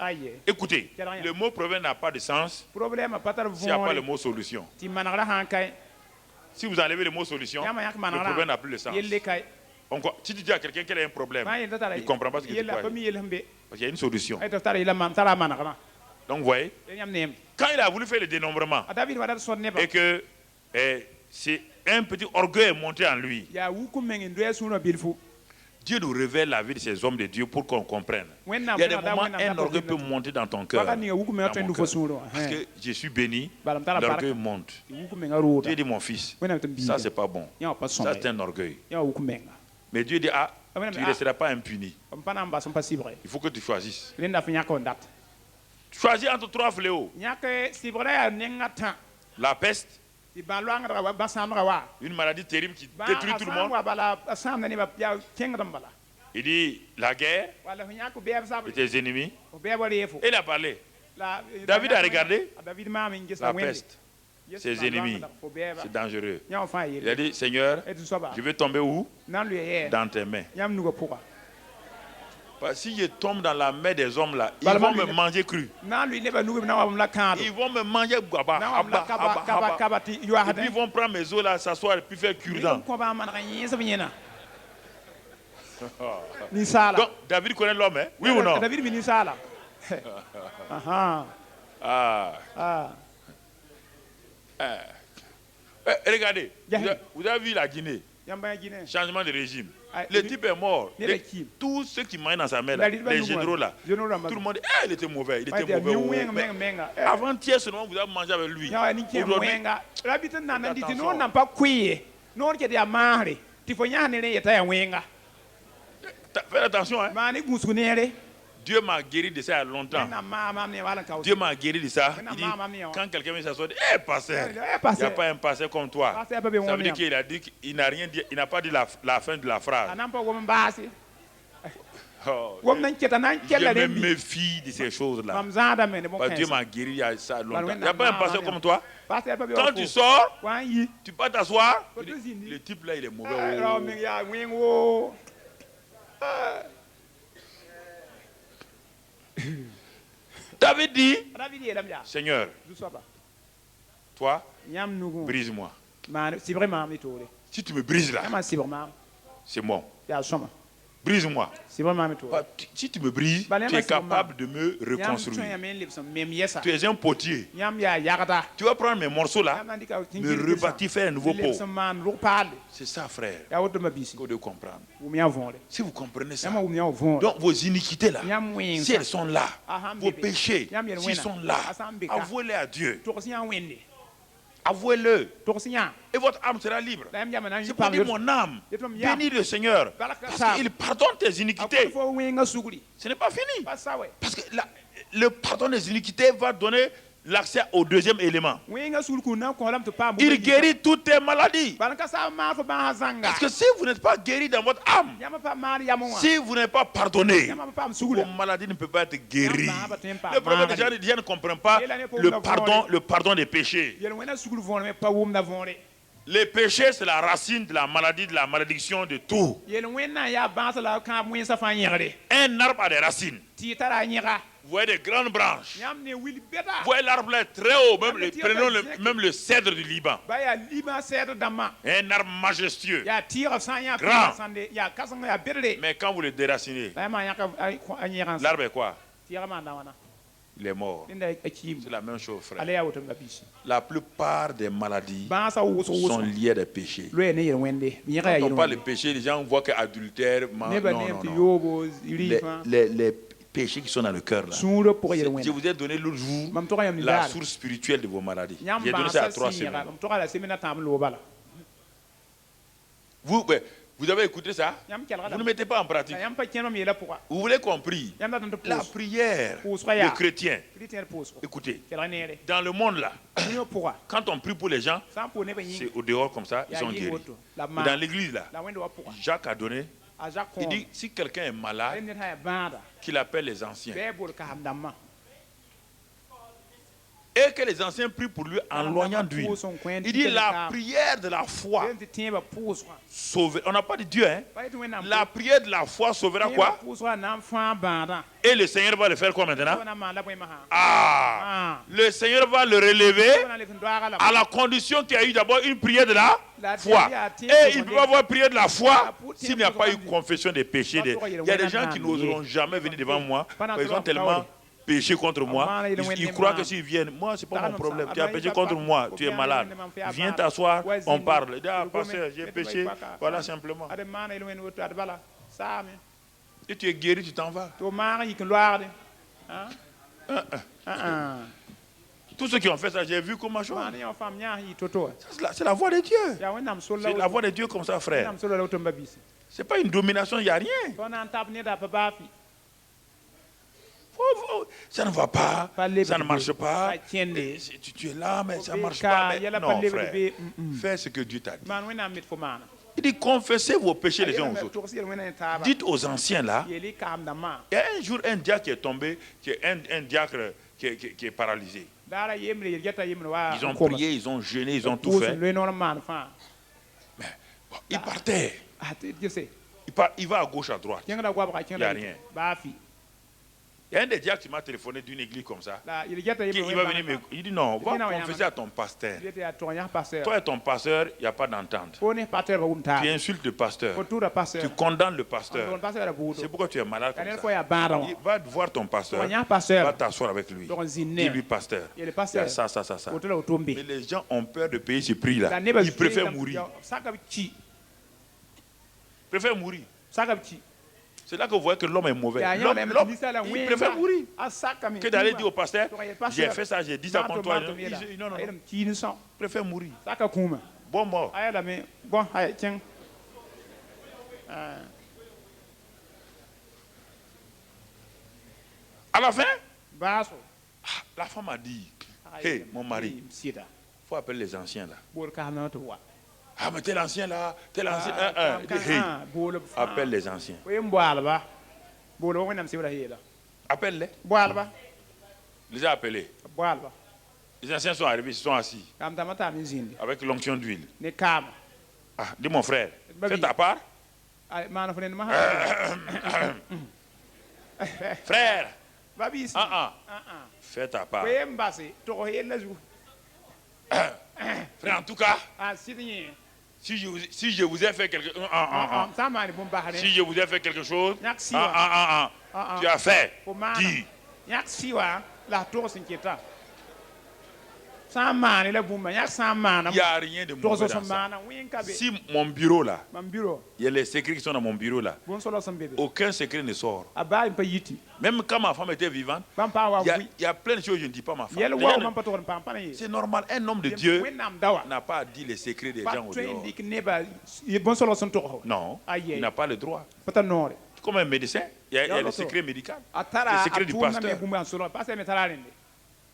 Écoutez, le mot problème n'a pas de sens s'il n'y a pas le mot solution. Si vous enlevez le mot solution, le problème n'a plus de sens. Si tu dis à quelqu'un qu'il a un problème, il ne comprend pas ce que tu crois. Parce qu'il y a une solution. Donc vous voyez, quand il a voulu faire le dénombrement et que c'est un petit orgueil monté en lui, Dieu nous révèle la vie de ces hommes de Dieu pour qu'on comprenne. Il y a des moments où un orgueil peut monter dans ton cœur. Parce que je suis béni, l'orgueil monte. Dieu dit, mon fils, ça c'est pas bon. Ça c'est un orgueil. Mais Dieu dit, ah, tu ne resteras pas impuni. Il faut que tu choisisses. Choisis entre trois fléaux. La peste, une maladie terrible qui détruit tout le monde. Il dit la guerre et tes ennemis. Et il a parlé. David a regardé la peste, ses ennemis. C'est dangereux. Il a dit, Seigneur, je vais tomber où? Dans tes mains. Si je tombe dans la main des hommes là, ils vont me manger cru. Ils vont me manger et puis ils vont prendre mes os là, s'asseoir et puis faire cure-dent. Donc David connaît l'homme, hein? Oui ou non? Regardez, vous avez vu la Guinée? Changement de régime. Le type est mort. Tous ceux qui mangent dans sa main, là, les généraux là, tout le monde dit, il était mauvais. Il était mauvais. Avant-hier seulement, vous avez mangé avec lui. Faites attention, hein. Dieu m'a guéri de ça il y a longtemps. Dieu m'a guéri de ça. Il dit, quand quelqu'un vient s'asseoir, pasteur, il n'y a pas un pasteur comme toi. Ça veut dire qu'il a dit qu'il n'a rien dit, il n'a pas dit la fin de la phrase. Je me méfie de ces choses-là. Dieu m'a guéri il y a ça longtemps. Il n'y a pas un pasteur comme toi. Quand tu sors, tu peux t'asseoir. Le type là, il est mauvais. David dit, Seigneur, toi, brise-moi. Si tu me brises là, c'est bon. Brise-moi. Si tu me brises, tu es capable de me reconstruire. Tu es un potier. Tu vas prendre mes morceaux là, me rebâtir, faire un nouveau pot. C'est ça, frère, qu'il faut comprendre. Si vous comprenez ça, donc vos iniquités là, si elles sont là, vos péchés, s'ils sont là, avouez-les à Dieu. Avouez-le. Et votre âme sera libre. C'est pour dire, mon âme, bénis le Seigneur. Parce qu'il pardonne tes iniquités. Ce n'est pas fini. Parce que le pardon des iniquités va donner l'accès au deuxième élément. Il guérit toutes tes maladies. Parce que si vous n'êtes pas guéri dans votre âme, si vous n'êtes pas pardonné, vos maladies ne peuvent pas être guéries. Le problème, les gens ne comprennent pas le pardon des péchés. Les péchés, c'est la racine de la maladie, de la malédiction, de tout. Un arbre a des racines. Vous voyez des grandes branches. Vous voyez l'arbre là très haut, même le cèdre du Liban. Un arbre majestueux, grand. Mais quand vous le déracinez, l'arbre est quoi? Il est mort. C'est la même chose, frère. La plupart des maladies sont liées à des péchés. Quand on parle de péché, les gens voient qu'adultère, non. Les péchés qui sont dans le cœur là. Je vous ai donné l'autre jour la source spirituelle de vos maladies. J'ai donné ça à 3 semaines. Vous avez écouté ça? yãmb kelgda Vous ne mettez pas en pratique. la yãmb pa kẽnom yeela pʋga Vous voulez compris? yãmb dat n tɩ La pʋʋs prière Pʋʋsga yaa des chrétiens. chrétien d pʋʋsgo Écoutez, kelg neere dans le monde là, dũniyã pʋga quand on prie pour les gens, sã n pʋʋs nebã c'est yĩng au dehors comme ça, ils yaa sont yɩng guéris. woto la b Mais dans l'église là, la wẽnd wa pʋga Jacques a donné, a zak il kõom dit si quelqu'un est malade, ned sã yaa bãada qu'il appelle les anciens. bɩ a bool kasem dãmbã Et que les anciens prient pour lui en loignant d'huile. Il dit la prière de la foi tɩ tẽebã pʋʋsga sauve. On n'a pas dit Dieu, hein? pa yetɩ wẽnnaam La prière de la foi sauvera quoi? pʋʋsga na n fãa bãadã Et le Seigneur va le faire quoi maintenant? na n maan la bõe masã Ah! Le Seigneur va le relever na n leb n doaga la à la condition qu'il y a eu d'abord une prière de la foi. Et il ne peut pas avoir prière de la foi s'il n'y a pas eu confession des péchés. Il y a des gens qui n'oseront jamais venir devant moi. Ils ont tellement péché contre moi. Ils croient que s'ils viennent, moi, ce n'est pas mon problème. Tu as péché contre moi, tu es malade. Viens t'asseoir, on parle. Il dit, ah, pasteur, j'ai péché. Voilà simplement. ad n maana yel wẽnd woto ad bala saame Et tu es guéri, tu t'en vas. tɩ f maag n yik n loaagde Tous ceux qui ont fait ça, j'ai vu comment chose. maan yã fãm yãas yɩ to-to C'est la voix de Dieu. yaa wẽnnaam sol C'est la voix de Dieu comme ça, frère. wẽnnaam sol la woto n ba bisi Ce n'est pas une domination, il n'y a rien. fo na n tab neda pa baafi Ça ne va pas, Pas ça ne marche pas. pa kẽnde Tu es là, mais ça ne marche Ka, pas. Mais yɛla pa non, lebd frère. be Fais ce que Dieu t'a dit. maan wẽnnaam met fo maana Il dit confessez vos péchés les uns aux autres. tʋgs yel wẽnna ne taaba Dites aux anciens là. yeeli kasem dãmbã Il y a un jour un diacre qui est tombé, qui est un diacre qui est paralysé. daara yembre yel gɛta yembre wa Ils ont prié, ils ont jeûné, ils ont tout fait. loe noor n maan fãa Mais bon, il partait. tɩ gese Il va à gauche, à droite. kẽngda goabga Y a kẽngda rien. baafi Il y a un des diacres qui m'a téléphoné d'une église comme ça. la yel gɛta Il va venir me. Il dit non, va confesser à ton pasteur. Yete yaa tʋg yãs pasteur Toi et ton pasteur, il n'y a pas d'entente. fo ne pasteur ba wʋm taa Tu insultes le pasteur. fo tʋʋda pasteur Tu condamnes le tʋg pasteur. pasteur ra buudo C'est pourquoi tu es malade la comme ned ça. fo yaa bãada wã Il va voir ton pasteur. tʋg yãs Va pasteur t'asseoir avec lui. tʋg n zĩnd Dis-lui, ne pasteur. yele Il y pasteur a ça. woto la woto n be Mais les gens ont peur de payer ce prix-là. la nebã Ils préfèrent mourir. saka b ki Ils préfèrent mourir. saka b ki C'est là que vous voyez que l'homme est mauvais. yaa yã L'homme, la l'homme, ninsã la il préfère mourir. a sakame Que d'aller dire au pasteur, j'ai fait ça, j'ai dit ça contre toi. Non, non, a non. yelm kiin são Il préfère mourir. saka kũuma Bon mort. a yɛlame bõn aya kẽng À la fin, baaso la femme a dit, hey, mon mari, m sɩda il faut appeler les anciens là. bool kasem tɩ wa Ah, mais tel ancien là, tel ancien. Il dit, hey, boolb appelle les anciens. fo yem boalba boolba wẽnnaam sebra yeela Appelle-les. boalba Les a appelés. boalba Les anciens sont arrivés, ils se sont assis kam tama taam n zĩndi avec l'onction d'huile. ne kaama Ah, dis mon frère, Babi. fais ta part. maana fo nen ma Frère, ba biisi fais ta part. fo yem base tog yella zu Frère, en tout cas, a sɩd yẽ si je vous ai fait quelque chose, sã n maane bõn basre si je vous ai fait quelque chose, Nyak si wa. tu as fait, fo maana dis. yãk sɩ wa la tog sẽn keta sã n maane la bũmba yãk sã n maana Il n'y a rien de mauvais togsg dans sẽn ça. maana wẽn ka be Si mon bureau là, mam biro il y a les secrets qui sont dans mon bureau là, bõn-soalg sẽn be be aucun secret ne sort. a baa n pa yiti Même quand ma femme était vivante, bãmb paa wa vɩ il y a plein de choses que je ne dis pas à ma femme. yɛl Les wao gens mam ne- pa togd n paam pa na ye C'est normal, un homme de Dieu wẽnnaam da wa n'a pas à dire les secrets des pa gens au tõe n dehors. dɩk neba bõn-soalg sẽn togsgo Non, Aïe. il n'a pas le droit. pa ta noore Comme un médecin, il y a le docteur. secret médical. a tara Le a secret du tʋʋmda me pasteur. bũmba n solg pastor me tara rẽnde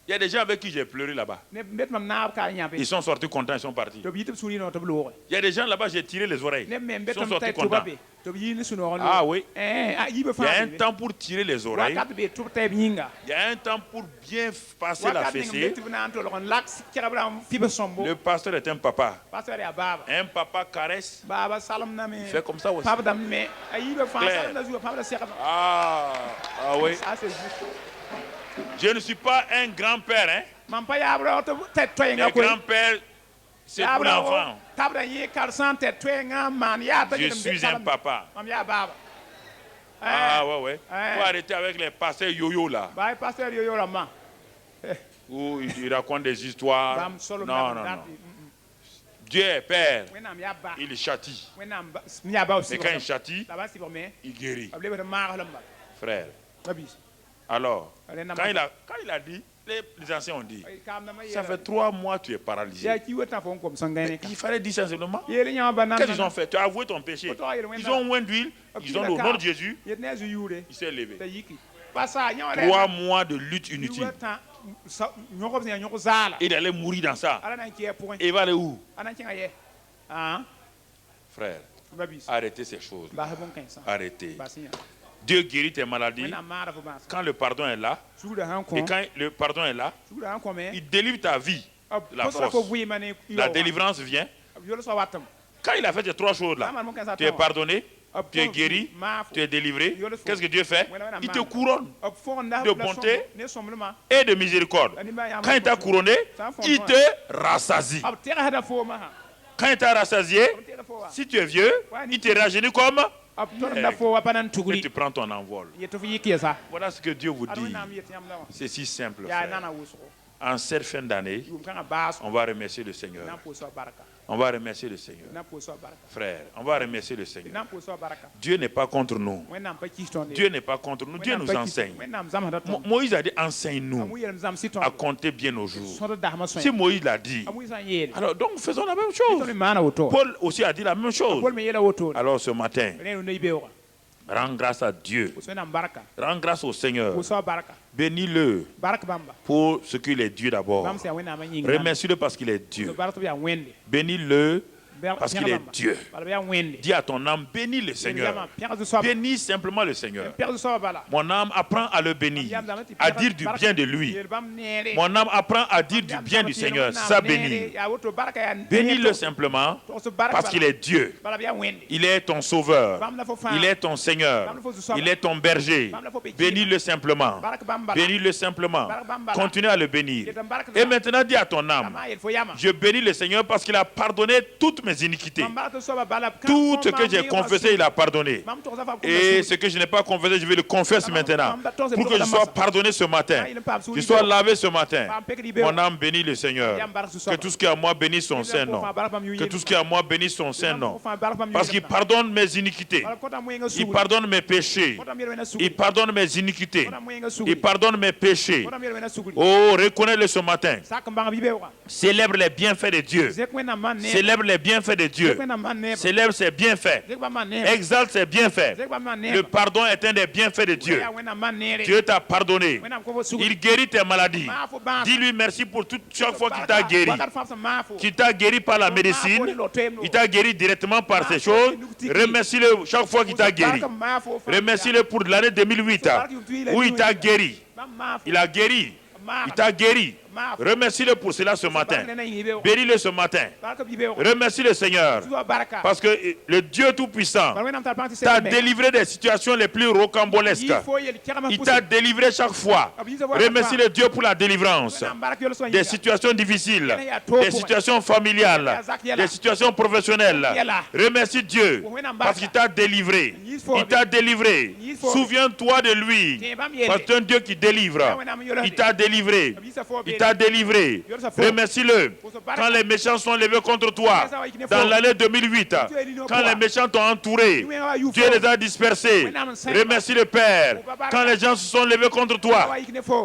Il y a des gens avec qui j'ai pleuré là-bas. neb bet mam naab ka yãbe Ils sont sortis contents, ils sont partis. tɩ b yit b sũ rɩɩnõ tɩ b loogẽ Il y a des gens là-bas, j'ai tiré les oreilles. neb me n Ils bet sont m sortis tɩ tʋba contents. be tɩ b yɩ ne sũ-noogẽ Ah oui. a yibe Il y a fãa un temps pour tirer les oreilles. wakat be tʋb tɛɛb yĩnga Il y a un temps pour bien passer la wakat ning fessée. tɩ b na n tolg n lak kɛgb rãmb fɩb sõmbo Le pasteur est un papa. pastor yaa baaba Un papa caresse. baaba salemdame Fait comme ça aussi. pabdame me a yibe fãa Claire. salemda zuga pabda segma Ah oui. ça c'est juste Je ne suis pas un grand-père. Hein. mam pa yaab rao tɩ tɛ toɛɛngã Le grand-père, c'est pour l'enfant. tabda yẽ kar sã n tɛ toɛɛngã n maan yaa t'a Je suis un papa. mam yaa baaba Ah ouais. Ouais. Faut arrêter avec les pasteurs yo-yo là. baay pasteur yoyo rãmbã Où ils racontent des histoires. bãmb solem Non. Dieu est père. wẽnnaam yaa ba Il châtie. wẽnnaam yaa ba Mais quand il châtie, la ba sɩbg me il guérit. b lebd n maags lamba Frère. ba bis Alors, Allez, n'a quand pas- il a dit, Les anciens ont dit, Ay, kam na ma ça yela. fait 3 mois tu es paralysé. Ya ki wata fon kom sangane ka. Il fallait dire ça simplement. Yele nya ba nan. Qu'est-ce qu'ils ont fait? Tu as avoué ton péché. Ils ont oint d'huile, ils ont le nom de Jésus, Yet ne zu yure. il s'est levé. Ta yiki. Pasa nya 3 mois de lutte inutile. Nyoko bzenya nyoko zala. Il allait mourir dans ça. Ala nan ki point. Et il va aller où? Ana kinga ye. Ah, Frère, babis. arrêtez ces choses. Ba ha bon kansa. Arrêtez. Basinya. Dieu guérit tes maladies Na mara fo bas. quand le pardon est là. Suda han ko. Et quand le pardon est là, Suda han ko me. il délivre ta vie. La Fo force. wi mane. La délivrance vient. Yolo so watam. Quand il a fait ces 3 choses-là, tu es pardonné, tu es guéri, tu es délivré. Qu'est-ce que Dieu fait? Il te couronne de bonté et de miséricorde. Quand il t'a couronné, il te rassasie. Quand il t'a rassasié, si tu es vieux, il te rajeunit comme et tu prends ton envol. Voilà ce que Dieu vous dit. C'est si simple, frère. En cette fin d'année, on va remercier le Seigneur. On va remercier le Seigneur. Frère, on va remercier le Seigneur. Dieu n'est pas contre nous. Dieu n'est pas contre nous. Dieu nous enseigne. Moïse a dit, enseigne-nous à compter bien nos jours. Si Moïse l'a dit, alors donc faisons la même chose. Paul aussi a dit la même chose. Alors ce matin, rends grâce à Dieu. Rends grâce au Seigneur. Bénis-le pour ce qu'il est Dieu d'abord. Remercie-le parce qu'il est Dieu. Bénis-le parce qu'il est Dieu. Dis à ton âme, bénis le Seigneur. Bénis simplement le Seigneur. Mon âme apprend à le bénir, à dire du bien de lui. Mon âme apprend à dire du bien du Seigneur, ça bénir. Bénis-le simplement parce qu'il est Dieu. Il est ton sauveur. Il est ton Seigneur. Il est ton berger. Bénis-le simplement. Bénis-le simplement. Continue à le bénir. Et maintenant, dis à ton âme, je bénis le Seigneur parce qu'il a pardonné toutes mes iniquités. Tout ce que j'ai confessé, il a pardonné. Et ce que je n'ai pas confessé, je vais le confesser maintenant. Pour que je sois pardonné ce matin. Je sois lavé ce matin. Mon âme bénit le Seigneur. Que tout ce qui est à moi bénisse son Saint-Nom. Que tout ce qui est à moi bénisse son Saint-Nom. Parce qu'il pardonne mes iniquités. Il pardonne mes péchés. Il pardonne mes iniquités. Il pardonne mes péchés. Oh, reconnais-le ce matin. Célèbre les bienfaits de Dieu. Célèbre les bienfaits de Dieu. Célèbre ses bienfaits. Exalte ses bienfaits. Le pardon est un des bienfaits de Dieu. Dieu t'a pardonné. Il guérit tes maladies. Dis-lui merci pour chaque fois qu'il t'a guéri. Qu'il t'a guéri par la médecine. Il t'a guéri directement par ces choses. Remercie-le chaque fois qu'il t'a guéri. Remercie-le pour l'année 2008 où il t'a guéri. Il a guéri. Il t'a guéri. Remercie-le pour cela ce matin. Bénis-le ce matin. Remercie le Seigneur. Parce que le Dieu Tout-Puissant t'a délivré des situations les plus rocambolesques. Il t'a délivré chaque fois. Remercie le Dieu pour la délivrance. Des situations difficiles. Des situations familiales. Des situations professionnelles. Remercie Dieu parce qu'il t'a délivré. Il t'a délivré. Souviens-toi de lui. Parce que c'est un Dieu qui délivre. Il t'a délivré. Il t'a délivré. Remercie-le. Quand les méchants sont levés contre toi, dans l'année 2008, quand les méchants t'ont entouré, Dieu les a dispersés. Remercie le Père. Quand les gens se sont levés contre toi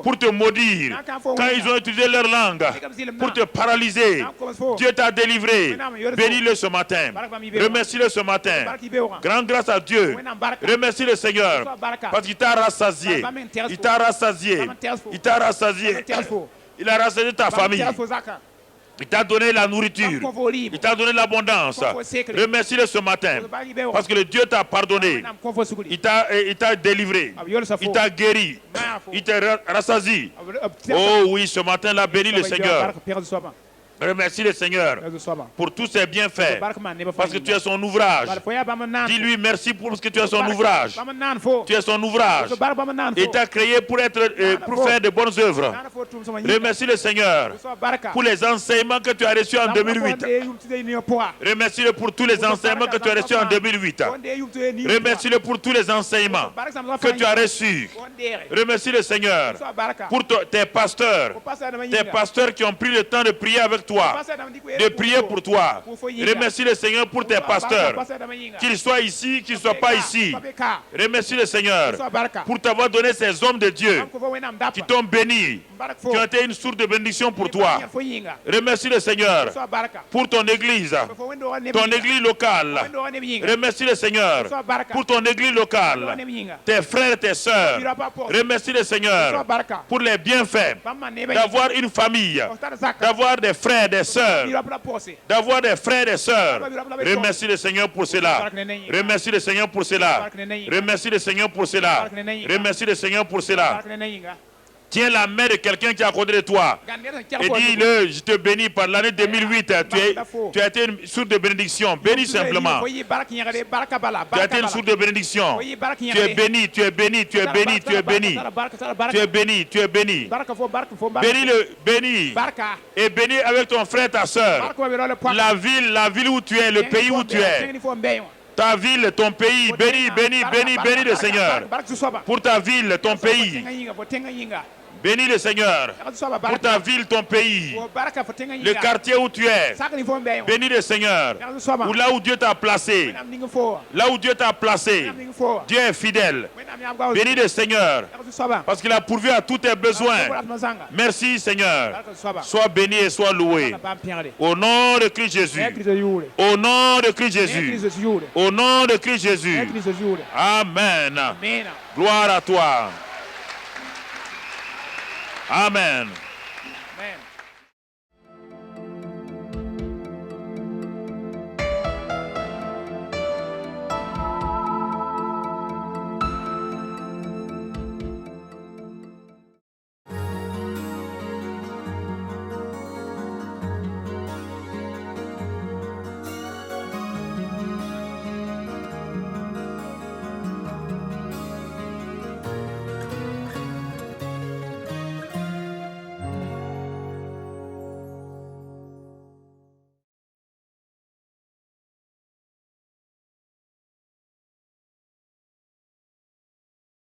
pour te maudire, quand ils ont utilisé leur langue pour te paralyser, Dieu t'a délivré. Bénis-le ce matin. Remercie-le ce matin. Grande grâce à Dieu. Remercie le Seigneur parce qu'il t'a rassasié. Il t'a rassasié. Il t'a rassasié. Il a rassasié ta famille. Il t'a donné la nourriture. Il t'a donné l'abondance. Remercie-le ce matin. Parce que le Dieu t'a pardonné. Il t'a délivré. Il t'a guéri. Il t'a rassasié. Oh oui, ce matin-là, bénis le Seigneur. Remercie le Seigneur pour tous ses bienfaits. Parce que tu es son ouvrage. Dis-lui merci pour ce que tu es son ouvrage. Tu es son ouvrage. Il t'a créé pour faire de bonnes œuvres. Remercie le Seigneur pour les enseignements que tu as reçus en 2008. Remercie-le pour tous les enseignements que tu as reçus en 2008. Remercie-le pour tous les enseignements que tu as reçus. Remercie le Seigneur pour tes pasteurs qui ont pris le temps de prier avec toi, de prier pour toi. Remercie le Seigneur pour tes pasteurs, qu'ils soient ici, qu'ils ne soient pas ici. Remercie le Seigneur pour t'avoir donné ces hommes de Dieu qui t'ont béni, qui ont été une source de bénédiction pour toi. Remercie le Seigneur pour ton église locale. Remercie le Seigneur pour ton église locale, tes frères et tes sœurs. Remercie le Seigneur pour les bienfaits d'avoir une famille, d'avoir des frères, des sœurs, d'avoir des frères et sœurs. Remercie le Seigneur pour cela. Remercie le Seigneur pour cela. Remercie le Seigneur pour cela. Remercie le Seigneur pour cela. Tiens la main de quelqu'un qui est à côté de toi et dis-le, je te bénis par l'année 2008. Tu as été une source de bénédiction. Bénis simplement. Tu as été une source de bénédiction. Tu es béni, tu es béni, tu es béni, tu es béni. Tu es béni, tu es béni. Bénis et bénis avec ton frère, ta soeur. La ville où tu es, le pays où tu es. Ta ville, ton pays, bénis, bénis, bénis, bénis le Seigneur. Pour ta ville, ton pays. Bénis le Seigneur pour ta ville, ton pays, le quartier où tu es. Bénis le Seigneur ou là où Dieu t'a placé. Là où Dieu t'a placé, Dieu est fidèle. Bénis le Seigneur parce qu'il a pourvu à tous tes besoins. Merci Seigneur. Sois béni et sois loué. Au nom de Christ Jésus. Au nom de Christ Jésus. Au nom de Christ Jésus. Amen. Gloire à toi. Amen. Amen.